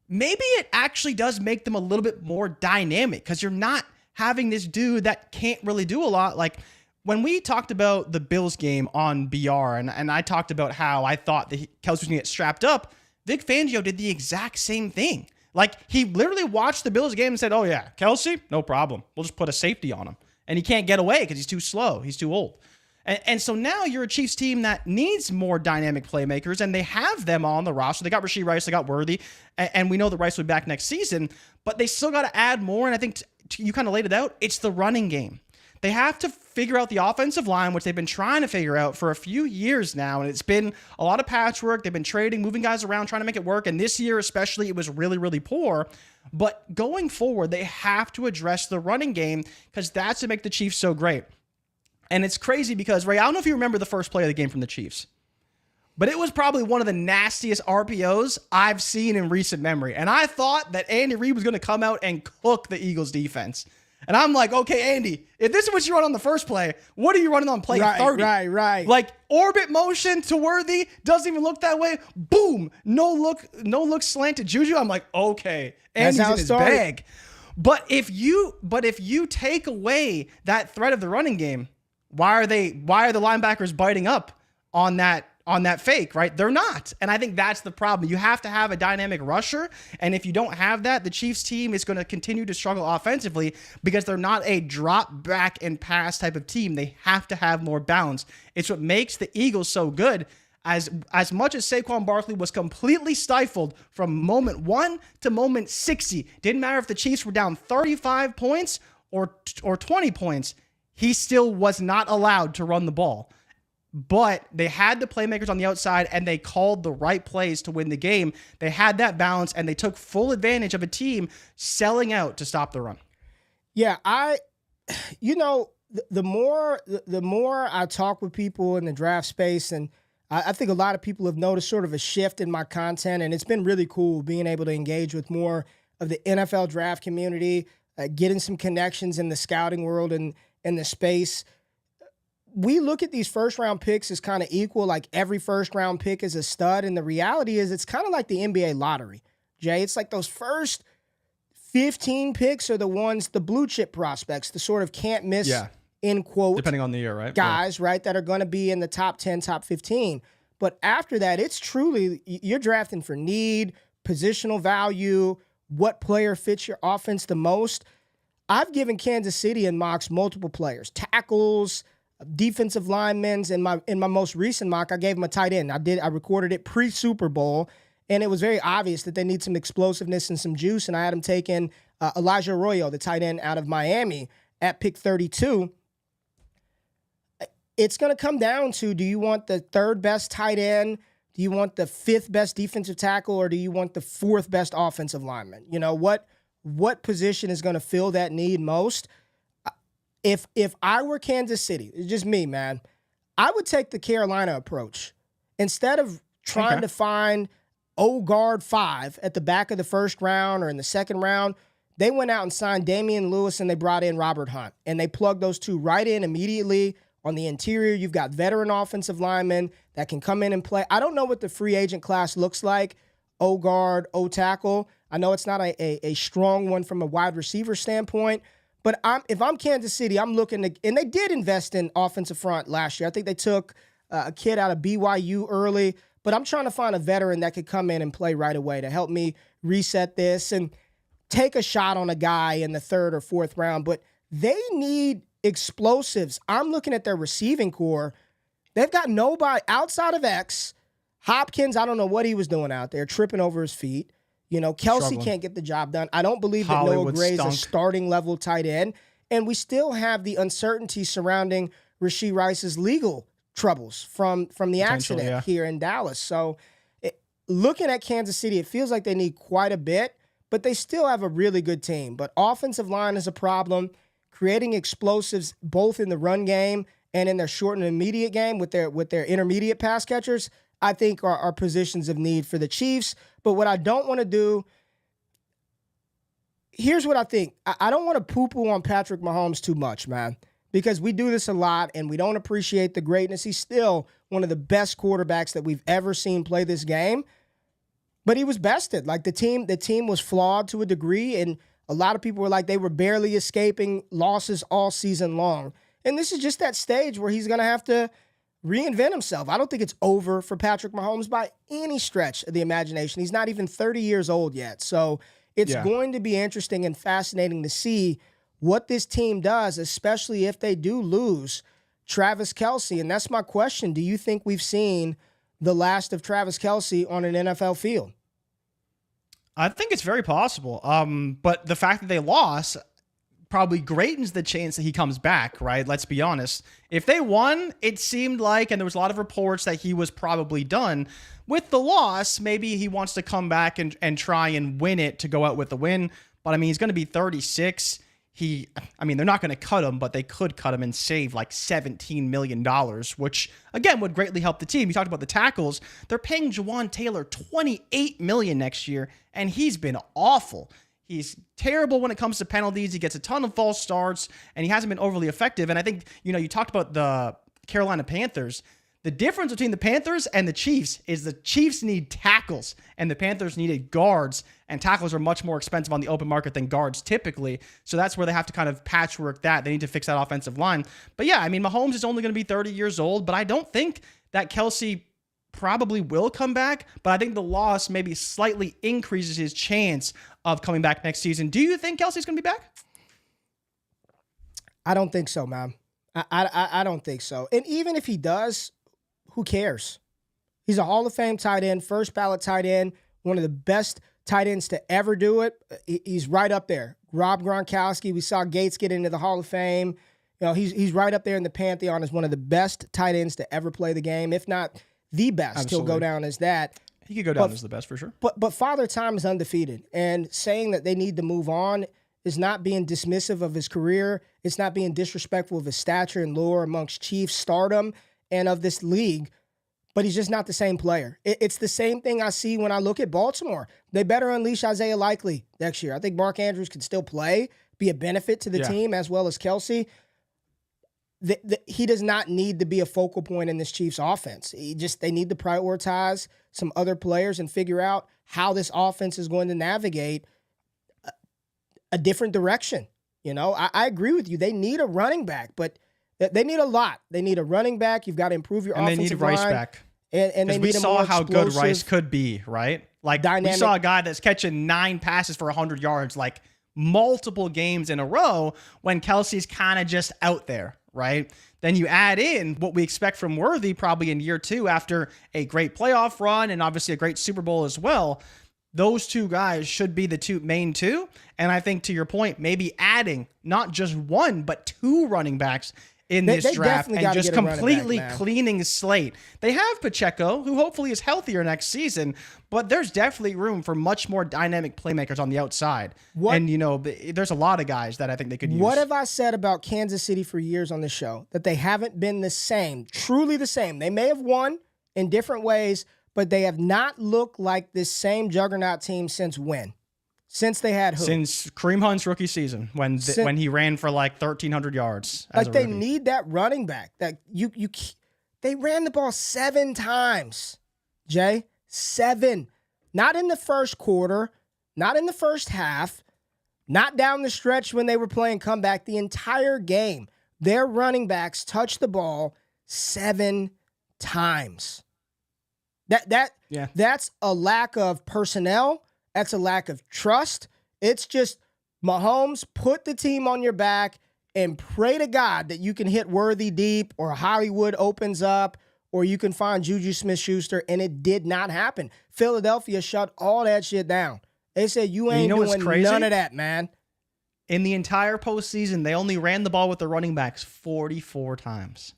maybe it actually does make them a little bit more dynamic because you're not having this dude that can't really do a lot. Like when we talked about the Bills game on BR and I talked about how I thought that Kelce was going to get strapped up, Vic Fangio did the exact same thing. Like he literally watched the Bills game and said, oh yeah, Kelce, no problem. We'll just put a safety on him. And he can't get away because he's too slow. He's too old. And so now you're a Chiefs team that needs more dynamic playmakers, and they have them on the roster. They got Rashee Rice, they got Worthy, and we know that Rice will be back next season, but they still got to add more, and I think you kind of laid it out. It's the running game. They have to figure out the offensive line, which they've been trying to figure out for a few years now, and it's been a lot of patchwork. They've been trading, moving guys around, trying to make it work, and this year especially, it was really, really poor. But going forward, they have to address the running game because that's what makes the Chiefs so great. And it's crazy because, Ray, I don't know if you remember the first play of the game from the Chiefs, but it was probably one of the nastiest RPOs I've seen in recent memory. And I thought that Andy Reid was going to come out and cook the Eagles defense. And I'm like, okay, Andy, if this is what you run on the first play, what are you running on play 30? Right. Like orbit motion to Worthy, doesn't even look that way. Boom, no look slant to Juju. I'm like, okay, Andy's in his bag. But if you take away that threat of the running game, why are the linebackers biting up on that fake, right? They're not. And I think that's the problem. You have to have a dynamic rusher. And if you don't have that, the Chiefs team is going to continue to struggle offensively because they're not a drop back and pass type of team. They have to have more balance. It's what makes the Eagles so good. As much as Saquon Barkley was completely stifled from moment 1 to moment 60, didn't matter if the Chiefs were down 35 points or 20 points, he still was not allowed to run the ball. But they had the playmakers on the outside, and they called the right plays to win the game. They had that balance, and they took full advantage of a team selling out to stop the run. Yeah, the more I talk with people in the draft space, and I think a lot of people have noticed sort of a shift in my content, and it's been really cool being able to engage with more of the NFL draft community, getting some connections in the scouting world and in the space. We look at these first-round picks as kind of equal, like every first-round pick is a stud, and the reality is it's kind of like the NBA lottery, Jay. It's like those first 15 picks are the ones, the blue-chip prospects, the sort of can't-miss, in quote, depending on the year, right? Guys, right, that are going to be in the top 10, top 15. But after that, it's truly, you're drafting for need, positional value, what player fits your offense the most. I've given Kansas City in mocks multiple players, tackles, defensive linemen. In my most recent mock, I gave them a tight end. I recorded it pre-Superbowl, and it was very obvious that they need some explosiveness and some juice, and I had them taking Elijah Arroyo, the tight end out of Miami, at pick 32. It's going to come down to, do you want the third best tight end? Do you want the fifth best defensive tackle, or do you want the fourth best offensive lineman? You know, what position is going to fill that need most? If I were Kansas City, it's just me, man, I would take the Carolina approach. Instead of trying to find guard 5 at the back of the first round or in the second round, they went out and signed Damian Lewis and they brought in Robert Hunt. And they plugged those two right in immediately. On the interior, you've got veteran offensive linemen that can come in and play. I don't know what the free agent class looks like, guard, tackle. I know it's not a strong one from a wide receiver standpoint. But if I'm Kansas City, I'm looking to, and they did invest in offensive front last year. I think they took a kid out of BYU early, but I'm trying to find a veteran that could come in and play right away to help me reset this and take a shot on a guy in the 3rd or 4th round. But they need explosives. I'm looking at their receiving core. They've got nobody outside of X. Hopkins, I don't know what he was doing out there, tripping over his feet. Kelce can't get the job done. I don't believe that Noah Gray's a starting level tight end. And we still have the uncertainty surrounding Rashee Rice's legal troubles from the accident here in Dallas. So looking at Kansas City, it feels like they need quite a bit, but they still have a really good team. But offensive line is a problem. Creating explosives both in the run game and in their short and immediate game with their intermediate pass catchers, I think are positions of need for the Chiefs. But what I don't want to do, here's what I think. I don't want to poo-poo on Patrick Mahomes too much, man, because we do this a lot and we don't appreciate the greatness. He's still one of the best quarterbacks that we've ever seen play this game. But he was bested. Like the team was flawed to a degree, and a lot of people were like they were barely escaping losses all season long. And this is just that stage where he's going to have to reinvent himself. I don't think it's over for Patrick Mahomes by any stretch of the imagination. He's not even 30 years old yet. So it's going to be interesting and fascinating to see what this team does, especially if they do lose Travis Kelce. And that's my question. Do you think we've seen the last of Travis Kelce on an NFL field? I think it's very possible. But the fact that they lost probably greatens the chance that he comes back, right? Let's be honest. If they won, it seemed like, and there was a lot of reports that he was probably done. With the loss, maybe he wants to come back and try and win it to go out with the win. But, I mean, he's going to be 36. They're not going to cut him, but they could cut him and save like $17 million, which, again, would greatly help the team. You talked about the tackles. They're paying Jawan Taylor $28 million next year, and he's been awful. He's terrible when it comes to penalties. He gets a ton of false starts, and he hasn't been overly effective. And I think, you talked about the Carolina Panthers. The difference between the Panthers and the Chiefs is the Chiefs need tackles, and the Panthers needed guards, and tackles are much more expensive on the open market than guards typically. So that's where they have to kind of patchwork that. They need to fix that offensive line. But yeah, I mean, Mahomes is only going to be 30 years old, but I don't think that Kelce probably will come back, but I think the loss maybe slightly increases his chance of coming back next season. Do you think Kelce's going to be back? I don't think so, man. I don't think so. And even if he does, who cares? He's a Hall of Fame tight end, first ballot tight end, one of the best tight ends to ever do it. He's right up there. Rob Gronkowski, we saw Gates get into the Hall of Fame. He's right up there in the pantheon as one of the best tight ends to ever play the game, if not the best. Absolutely. He'll go down as that. He could go down as the best for sure. But Father Time is undefeated, and saying that they need to move on is not being dismissive of his career. It's not being disrespectful of his stature and lore amongst Chiefs stardom and of this league. But he's just not the same player. It's the same thing I see when I look at Baltimore. They better unleash Isaiah Likely next year. I think Mark Andrews can still play, be a benefit to the team as well as Kelce. He does not need to be a focal point in this Chiefs offense. They need to prioritize some other players and figure out how this offense is going to navigate a different direction. I agree with you. They need a running back, but they need a lot. They need a running back. You've got to improve your offensive line. And they need Rice back. And they need we saw how good Rice could be, right? Like dynamic. We saw a guy that's catching 9 passes for 100 yards, like multiple games in a row when Kelce's kind of just out there, right? Then you add in what we expect from Worthy probably in year 2 after a great playoff run and obviously a great Super Bowl as well. Those two guys should be the main two. And I think to your point, maybe adding not just 1, but 2 running backs in this draft and just completely back, cleaning slate. They have Pacheco, who hopefully is healthier next season, but there's definitely room for much more dynamic playmakers on the outside. And, there's a lot of guys that I think they could use. What have I said about Kansas City for years on the show? That they haven't been the same, truly the same. They may have won in different ways, but they have not looked like this same juggernaut team since when? Since they had who? Since Kareem Hunt's rookie season, when he ran for like 1,300 yards. Like they need that running back. That they ran the ball 7 times, Jay. 7. Not in the first quarter, not in the first half, not down the stretch when they were playing comeback. The entire game, their running backs touched the ball 7 times. That's a lack of personnel. That's a lack of trust. It's just Mahomes, put the team on your back and pray to God that you can hit Worthy deep or Hollywood opens up or you can find Juju Smith-Schuster, and it did not happen. Philadelphia shut all that shit down. They said, you ain't doing none of that, man. In the entire postseason, they only ran the ball with the running backs 44 times.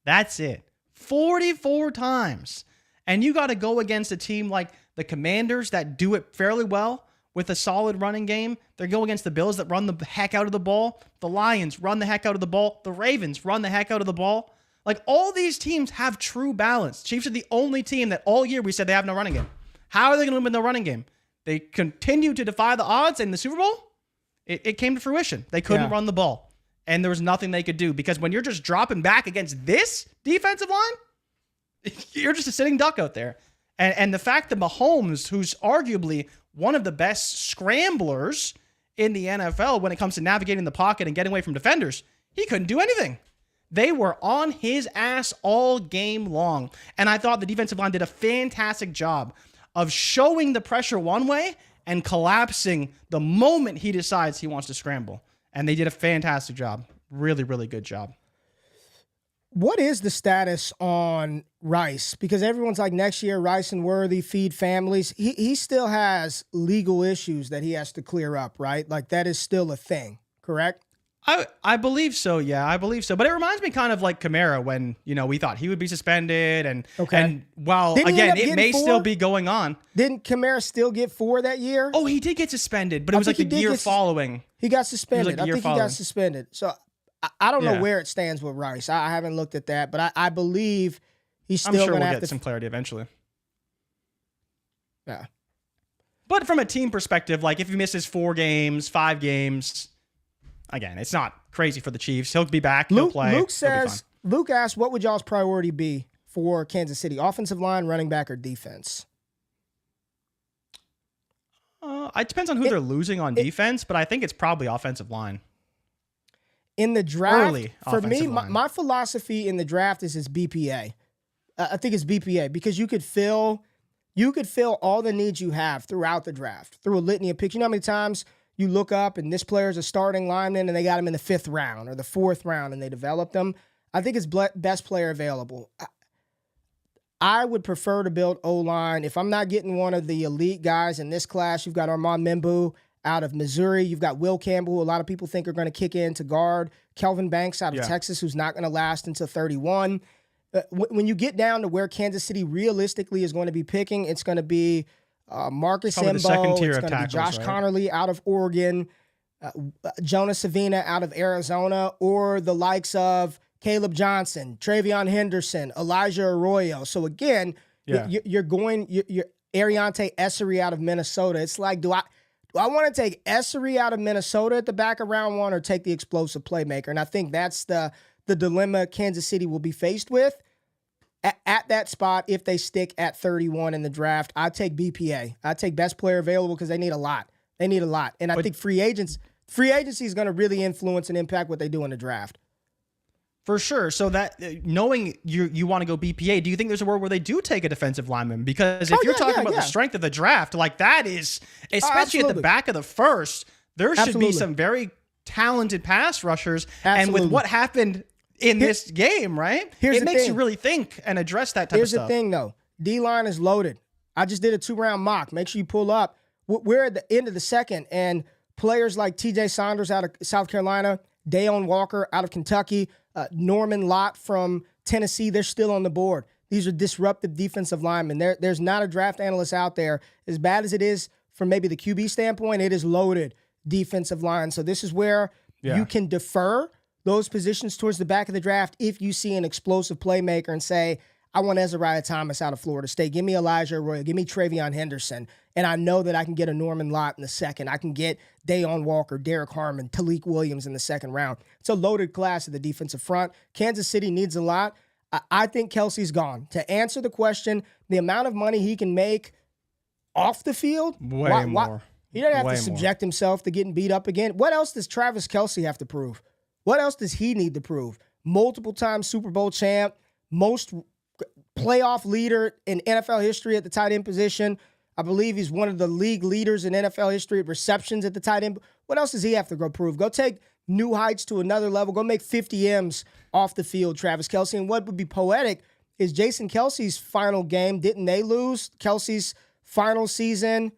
That's it. 44 times. And you got to go against a team like the Commanders that do it fairly well with a solid running game. They go against the Bills that run the heck out of the ball. The Lions run the heck out of the ball. The Ravens run the heck out of the ball. Like, all these teams have true balance. Chiefs are the only team that all year we said they have no running game. How are they going to win with no running game? They continue to defy the odds in the Super Bowl. It came to fruition. They couldn't run the ball. And there was nothing they could do because when you're just dropping back against this defensive line, you're just a sitting duck out there. And the fact that Mahomes, who's arguably one of the best scramblers in the NFL when it comes to navigating the pocket and getting away from defenders, he couldn't do anything. They were on his ass all game long. And I thought the defensive line did a fantastic job of showing the pressure one way and collapsing the moment he decides he wants to scramble. And they did a fantastic job. Really, really good job. What is the status on Rice? Because everyone's like, next year, Rice and Worthy feed families. He still has legal issues that he has to clear up, right? Like, that is still a thing, correct? I believe so, yeah. I believe so. But it reminds me kind of like Kamara when, we thought he would be suspended. And while, again, it may still be going on. Didn't Kamara still get 4 that year? Oh, he did get suspended, but it was like the year following. He got suspended. I think he got suspended. So I don't know where it stands with Rice. I haven't looked at that, but I believe he's still going to have to. I'm sure we'll get some clarity eventually. Yeah. But from a team perspective, like if he misses 4 games, 5 games, again, it's not crazy for the Chiefs. He'll be back. He'll play. Luke asked, what would y'all's priority be for Kansas City? Offensive line, running back, or defense? It depends on who they're losing on defense, but I think it's probably offensive line. In the draft, for me, my philosophy in the draft is BPA. I think it's BPA because you could fill all the needs you have throughout the draft through a litany of picks. You know how many times you look up and this player's a starting lineman and they got him in the 5th round or the 4th round and they developed them. I think it's best player available. I would prefer to build O-line. If I'm not getting one of the elite guys in this class, you've got Armand Membu out of Missouri. You've got Will Campbell, who a lot of people think are going to kick in to guard. Kelvin Banks out of Texas, who's not going to last until 31. When you get down to where Kansas City realistically is going to be picking, it's going to be Marcus Imbo. It's going to be Josh Connerly out of Oregon, Jonas Savina out of Arizona, or the likes of Caleb Johnson, Travion Henderson, Elijah Arroyo. So again, you're Ariante Essery out of Minnesota. It's like, do I want to take Essery out of Minnesota at the back of round 1 or take the explosive playmaker? And I think that's the dilemma Kansas City will be faced with. At that spot, if they stick at 31 in the draft, I take BPA. I take best player available because they need a lot. And I think free agency is going to really influence and impact what they do in the draft. For sure. So that knowing you want to go BPA, do you think there's a world where they do take a defensive lineman? Because if you're talking about the strength of the draft, like that is, especially at the back of the first, there should be some very talented pass rushers. And with what happened in this game, right? It makes you really think and address that type of stuff. Here's the thing, though. D-line is loaded. I just did a 2-round mock. Make sure you pull up. We're at the end of the second, and players like TJ Saunders out of South Carolina, Dayon Walker out of Kentucky, Norman Lott from Tennessee, they're still on the board. These are disruptive defensive linemen. There's not a draft analyst out there, as bad as it is from maybe the QB standpoint, it is loaded defensive line. So this is where you can defer those positions towards the back of the draft if you see an explosive playmaker and say, I want Ezariah Thomas out of Florida State. Give me Elijah Arroyo. Give me Travion Henderson. And I know that I can get a Norman Lott in the second. I can get Dayon Walker, Derek Harmon, Talik Williams in the second round. It's a loaded class at the defensive front. Kansas City needs a lot. I think Kelce's gone. To answer the question, the amount of money he can make off the field, way more. He doesn't have to subject himself to getting beat up again. What else does Travis Kelce have to prove? What else does he need to prove? Multiple-time Super Bowl champ, most playoff leader in NFL history at the tight end position. I believe he's one of the league leaders in NFL history at receptions at the tight end. What else does he have to go prove? Go take new heights to another level. Go make 50 M's off the field, Travis Kelce. And what would be poetic is Jason Kelce's final game. Didn't they lose? Kelce's final season,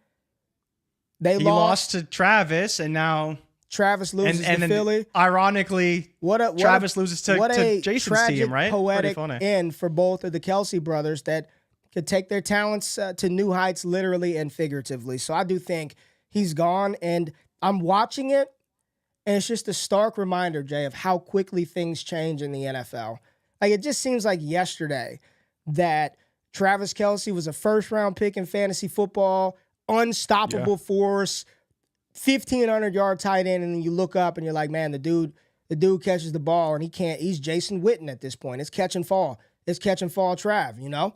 he lost to Travis, and now Travis loses to Philly. Ironically, Travis loses to Jason's team, right? Poetic end for both of the Kelce brothers that could take their talents to new heights, literally and figuratively. So I do think he's gone, and I'm watching it, and it's just a stark reminder, Jay, of how quickly things change in the NFL. Like, it just seems like yesterday that Travis Kelce was a first-round pick in fantasy football, unstoppable force, 1,500-yard tight end, and then you look up and you're like, man, the dude catches the ball and he's Jason Witten at this point. It's catch and fall. It's catch and fall Trav, you know?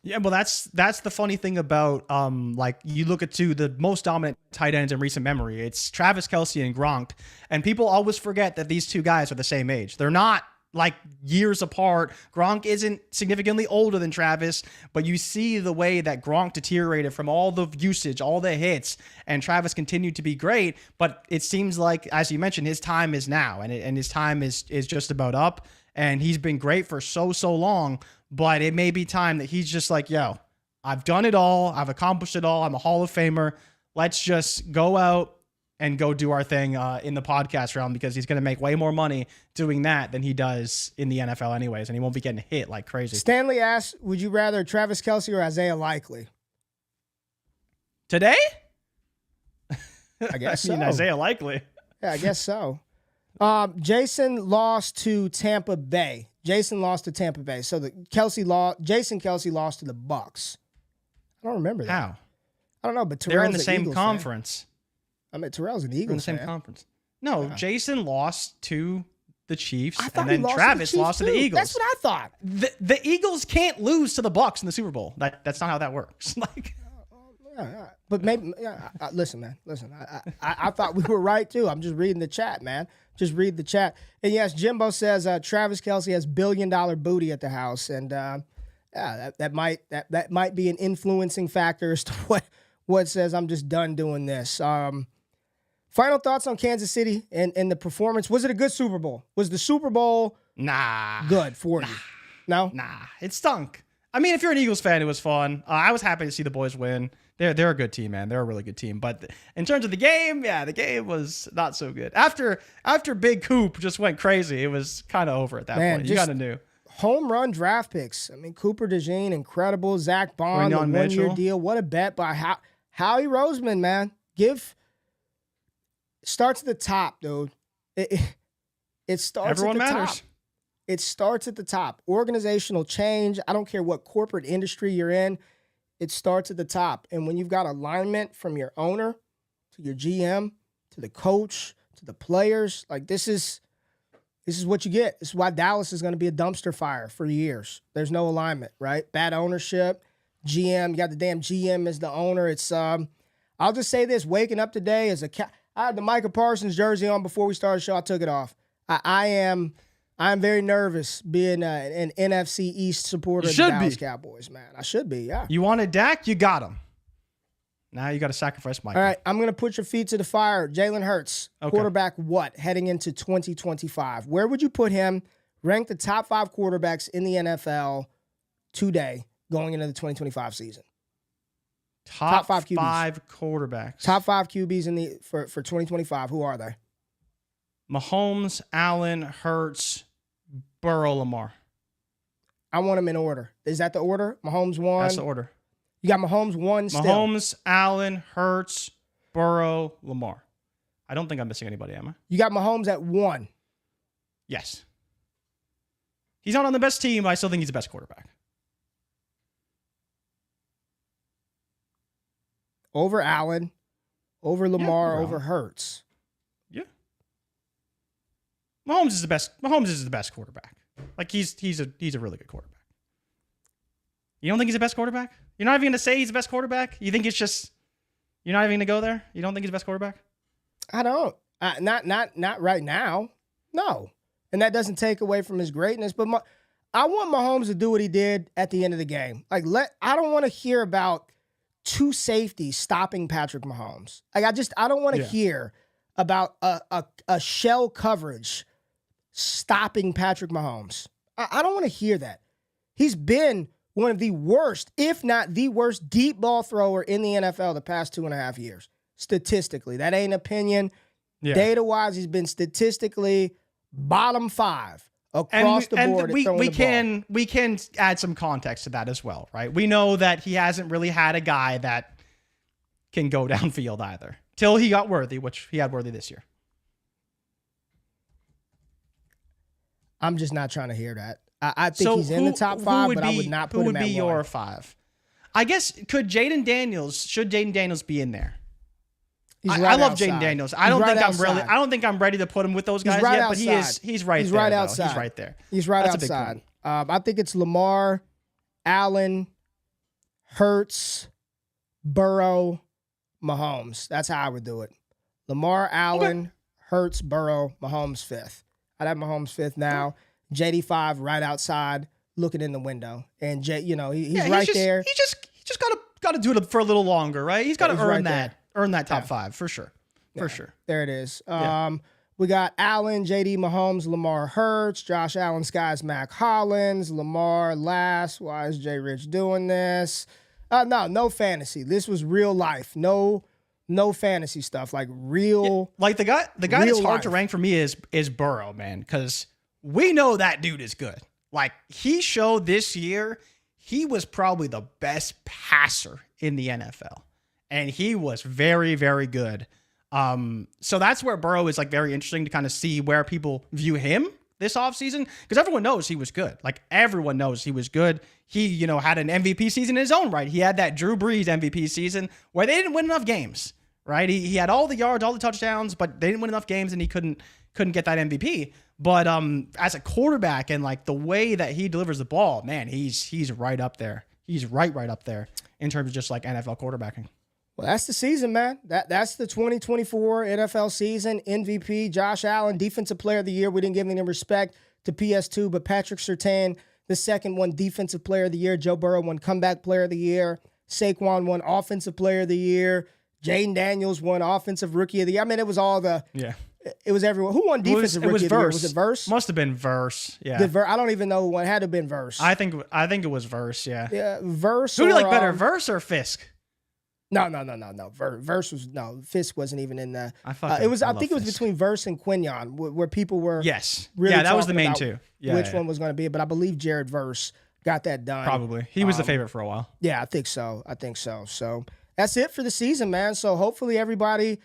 Yeah, well, that's the funny thing about like you look at the most dominant tight ends in recent memory. It's Travis Kelce and Gronk, and people always forget that these two guys are the same age. They're not like years apart. Gronk isn't significantly older than Travis, but you see the way that Gronk deteriorated from all the usage, all the hits, and Travis continued to be great. But it seems like, as you mentioned, his time is now, and his time is just about up. And he's been great for so long, but it may be time that he's just like, yo, I've done it all. I've accomplished it all. I'm a Hall of Famer. Let's just go out and go do our thing in the podcast realm, because he's going to make way more money doing that than he does in the NFL anyways, and he won't be getting hit like crazy. Stanley asks, would you rather Travis Kelce or Isaiah Likely? Today? I guess I mean, Isaiah Likely. Yeah, I guess so. Jason lost to Tampa Bay. So Jason Kelce lost to the Bucs. I don't remember that. How? I don't know, but they're in the same conference. I mean, Terrell's an Eagles fan. In the same conference. No, yeah. Jason lost to the Chiefs, and then Travis lost to the Eagles. That's what I thought. The Eagles can't lose to the Bucs in the Super Bowl. That's not how that works. But maybe, listen, man. Listen, I thought we were right too. I'm just reading the chat, man. Just read the chat. And yes, Jimbo says Travis Kelce has $1 billion booty at the house, and that might be an influencing factor as to what says I'm just done doing this. Final thoughts on Kansas City and the performance. Was it a good Super Bowl? Was the Super Bowl good for you? No? Nah, it stunk. I mean, if you're an Eagles fan, it was fun. I was happy to see the boys win. They're a good team, man. They're a really good team. But in terms of the game, the game was not so good. After Big Coop just went crazy, it was kind of over at that point. You kind of knew. Home run draft picks. I mean, Cooper DeJean, incredible. Zach Bond, a one-year deal. What a bet by Howie Roseman, man. Starts at the top, dude. It starts Everyone at the matters. top. It starts at the top. Organizational change. I don't care what corporate industry you're in. It starts at the top. And when you've got alignment from your owner to your GM to the coach to the players, like this is what you get. This is why Dallas is going to be a dumpster fire for years. There's no alignment, right? Bad ownership. GM, you got the damn GM as the owner. It's I'll just say this, waking up today as I had the Micah Parsons jersey on before we started the show. I took it off. I'm very nervous being an NFC East supporter of the Dallas Cowboys, man. I should be, yeah. You wanted Dak, you got him. Now you got to sacrifice Micah. All right, I'm going to put your feet to the fire. Jalen Hurts, quarterback heading into 2025? Where would you put him? Rank the top 5 quarterbacks in the NFL today going into the 2025 season. Top 5 QBs. 5 quarterbacks. Top 5 QBs for 2025. Who are they? Mahomes, Allen, Hurts, Burrow, Lamar. I want them in order. Is that the order? Mahomes 1. That's the order. You got Mahomes 1 still. Mahomes, Allen, Hurts, Burrow, Lamar. I don't think I'm missing anybody, am I? You got Mahomes at 1. Yes. He's not on the best team, but I still think he's the best quarterback. Over Allen, over Lamar, Yeah, over Hurts. Yeah. Mahomes is the best. Mahomes is the best quarterback. Like he's a really good quarterback. You don't think he's the best quarterback? You're not even going to say he's the best quarterback? You think it's just you're not even going to go there? You don't think he's the best quarterback? I don't. Not right now. No. And that doesn't take away from his greatness, but I want Mahomes to do what he did at the end of the game. Like I don't want to hear about 2 safeties stopping Patrick Mahomes. Like I don't want to hear about a shell coverage stopping Patrick Mahomes. I don't want to hear that. He's been one of the worst, if not the worst, deep ball thrower in the NFL the past 2.5 years. Statistically, that ain't opinion. Yeah. Data-wise, he's been statistically bottom 5 across the board. And we can add some context to that as well, right? We know that he hasn't really had a guy that can go downfield either till he got Worthy, which he had Worthy this year. I'm just not trying to hear that. I think he's in the top 5, but I would not put him at 1. Who would be your 5? I guess should Jaden Daniels be in there? I love Jaden Daniels. I don't think I'm ready to put him with those guys yet, but he's right there. He's right outside. He's right there. He's right outside. I think it's Lamar, Allen, Hurts, Burrow, Mahomes. That's how I would do it. Lamar, Allen, Hurts, Burrow, Mahomes 5th. I'd have Mahomes 5th now. JD 5 right outside, looking in the window, and he's right there. He just got to do it for a little longer, right? He's got to earn that top 5 for sure, for sure. There it is. We got Allen, JD, Mahomes, Lamar, Hurts, Josh Allen, Skies, Mac Hollins, Lamar last. Why is Jrich doing this? No fantasy. This was real life. No fantasy stuff. Like real. Like the guy that's hard to rank for me is Burrow, man, because we know that dude is good. Like he showed this year, he was probably the best passer in the NFL. And he was very, very good. So that's where Burrow is like very interesting to kind of see where people view him this offseason, because everyone knows he was good. Like everyone knows he was good. He, had an MVP season in his own right. He had that Drew Brees MVP season where they didn't win enough games, right? He had all the yards, all the touchdowns, but they didn't win enough games and he couldn't get that MVP. But as a quarterback and like the way that he delivers the ball, man, he's right up there. He's right up there in terms of just like NFL quarterbacking. Well, that's the season, man. That's the 2024 NFL season. MVP, Josh Allen, Defensive Player of the Year. We didn't give any respect to PS2, but Patrick Surtain, the second one, Defensive Player of the Year. Joe Burrow won Comeback Player of the Year. Saquon won Offensive Player of the Year. Jaden Daniels won Offensive Rookie of the Year. I mean, it was all the... Yeah. It was everyone. Who won Defensive Rookie of the Year? Was it Verse? Must have been Verse. Yeah. I don't even know what had to have been Verse. I think it was Verse. Yeah. Yeah. Verse. Who do you like better, Verse or Fisk? No. Verse was Fisk wasn't even in that. I think it was between Verse and Quinion, where people were. Yes. Really that was the main two. Yeah. Which one was going to be? But I believe Jared Verse got that done. Probably. He was the favorite for a while. Yeah, I think so. So that's it for the season, man. So hopefully everybody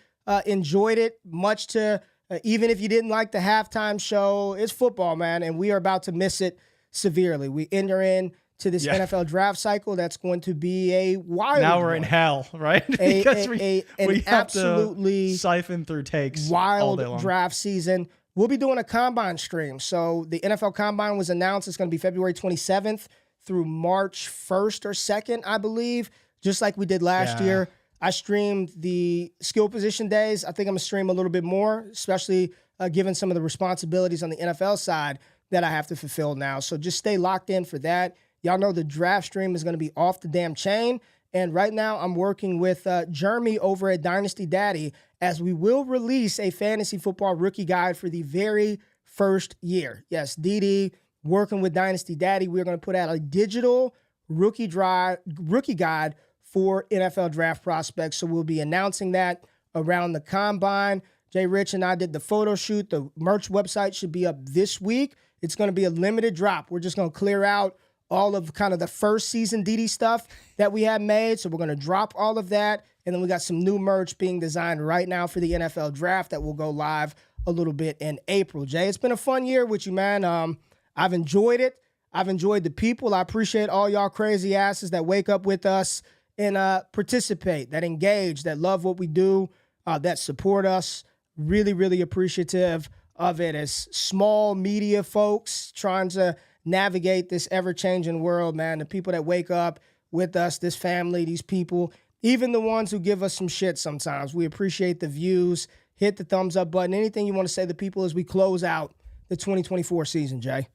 enjoyed it. Much to. Even if you didn't like the halftime show, it's football, man, and we are about to miss it severely. We enter into this NFL draft cycle that's going to be a wild Now we're in hell, right? Because we have absolutely to siphon through takes wild all day long. Draft season. We'll be doing a combine stream. So the NFL combine was announced. It's going to be February 27th through March 1st or 2nd, I believe, just like we did last year. I streamed the skill position days. I think I'm going to stream a little bit more, especially given some of the responsibilities on the NFL side that I have to fulfill now. So just stay locked in for that. Y'all know the draft stream is going to be off the damn chain. And right now I'm working with Jeremy over at Dynasty Daddy as we will release a fantasy football rookie guide for the very first year. Yes, DD working with Dynasty Daddy. We're going to put out a digital rookie guide for NFL draft prospects. So we'll be announcing that around the combine. Jrich and I did the photo shoot. The merch website should be up this week. It's going to be a limited drop. We're just going to clear out all of kind of the first season DD stuff that we had made. So we're going to drop all of that. And then we got some new merch being designed right now for the NFL draft that will go live a little bit in April. Jay, it's been a fun year with you, man. I've enjoyed it. I've enjoyed the people. I appreciate all y'all crazy asses that wake up with us and participate, that engage, that love what we do, that support us. Really, really appreciative of it as small media folks trying to navigate this ever-changing world, man. The people that wake up with us, this family, these people, even the ones who give us some shit sometimes. We appreciate the views. Hit the thumbs up button. Anything you want to say to the people as we close out the 2024 season, Jay?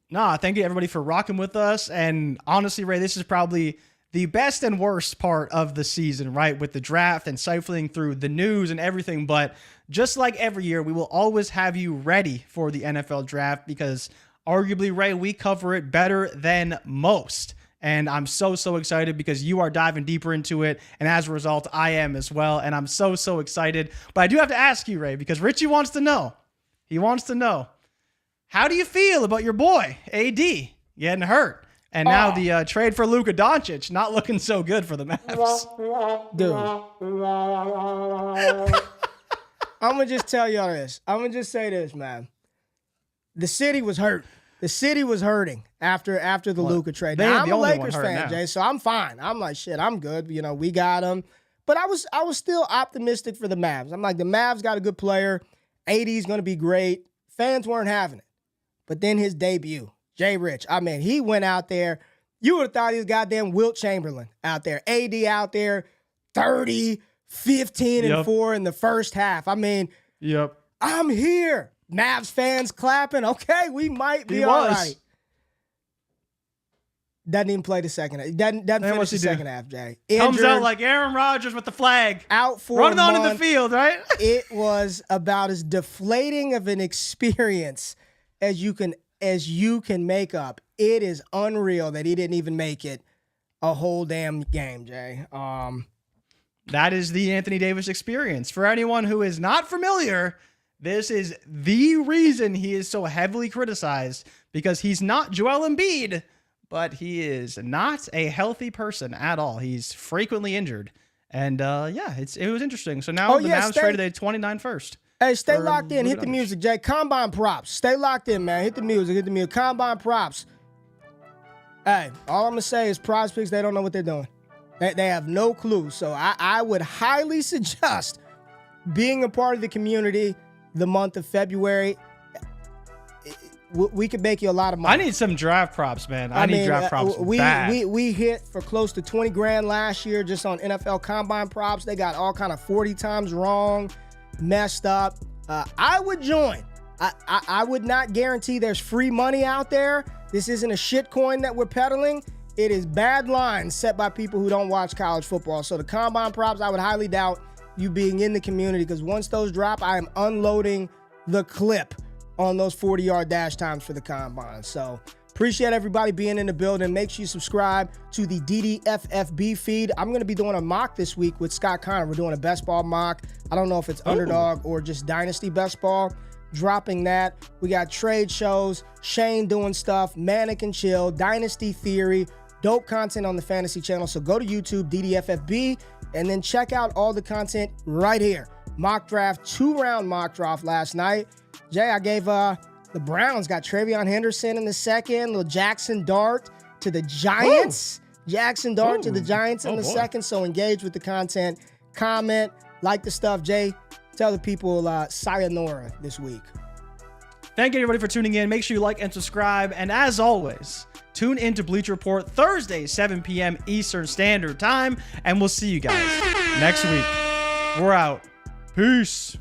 Nah, thank you everybody for rocking with us. And honestly, Ray, this is probably the best and worst part of the season, right? With the draft and siphoning through the news and everything. But just like every year, we will always have you ready for the NFL draft because arguably, Ray, we cover it better than most. And I'm so excited because you are diving deeper into it. And as a result, I am as well. And I'm so excited. But I do have to ask you, Ray, because Richie wants to know. He wants to know. How do you feel about your boy, AD, getting hurt? And now the trade for Luka Doncic not looking so good for the Mavs. Dude. I'm going to just tell y'all this. I'm going to just say this, man. The city was hurt. The city was hurting after the Luka trade. Now, I'm a Lakers fan, Jay, so I'm fine. I'm like, shit, I'm good. You know, we got him. But I was still optimistic for the Mavs. I'm like, the Mavs got a good player. AD's going to be great. Fans weren't having it. But then his debut, Jrich, I mean, he went out there. You would have thought he was goddamn Wilt Chamberlain out there. AD out there, 30, 15, and 4 in the first half. I mean, I'm here. Mavs fans clapping. Okay, we might be all right. Doesn't even play the second half. Doesn't finish the second half, Jay. Comes out like Aaron Rodgers with the flag. Out for running onto the field, right? It was about as deflating of an experience as you can make up. It is unreal that he didn't even make it a whole damn game, Jay. That is the Anthony Davis experience. For anyone who is not familiar, this is the reason he is so heavily criticized, because he's not Joel Embiid, but he is not a healthy person at all. He's frequently injured. And it was interesting. So now the Mavs traded a 29 first. Hey, stay locked in. Hit the music, Jay. Combine props. Stay locked in, man. Hit the music. Combine props. Hey, all I'm going to say is Prize Picks, they don't know what they're doing. They have no clue. So I would highly suggest being a part of the community the month of February. We could make you a lot of money. I need some draft props, man. I need draft props bad. We hit for close to 20 grand last year just on NFL Combine props. They got all kind of 40 times wrong, messed up. I would join. I would not guarantee there's free money out there. This isn't a shit coin that we're peddling. It is bad lines set by people who don't watch college football. So the Combine props, I would highly doubt you being in the community, because once those drop, I am unloading the clip on those 40-yard dash times for the Combine. So appreciate everybody being in the building. Make sure you subscribe to the DDFFB feed. I'm going to be doing a mock this week with Scott Connor. We're doing a best ball mock. I don't know if it's underdog or just dynasty best ball. Dropping that. We got trade shows, Shane doing stuff, Manic and Chill, Dynasty Theory, dope content on the Fantasy channel. So go to YouTube, DDFFB, and then check out all the content right here. Mock draft, 2-round mock draft last night. Jay, I gave the Browns got Travion Henderson in the second, little Jackson Dart to the Giants. Ooh. Jackson Dart to the Giants in the second. So engage with the content, comment, like the stuff. Jay, tell the people sayonara this week. Thank you, everybody, for tuning in. Make sure you like and subscribe. And as always, tune in to Bleacher Report Thursday, 7 p.m. Eastern Standard Time. And we'll see you guys next week. We're out. Peace.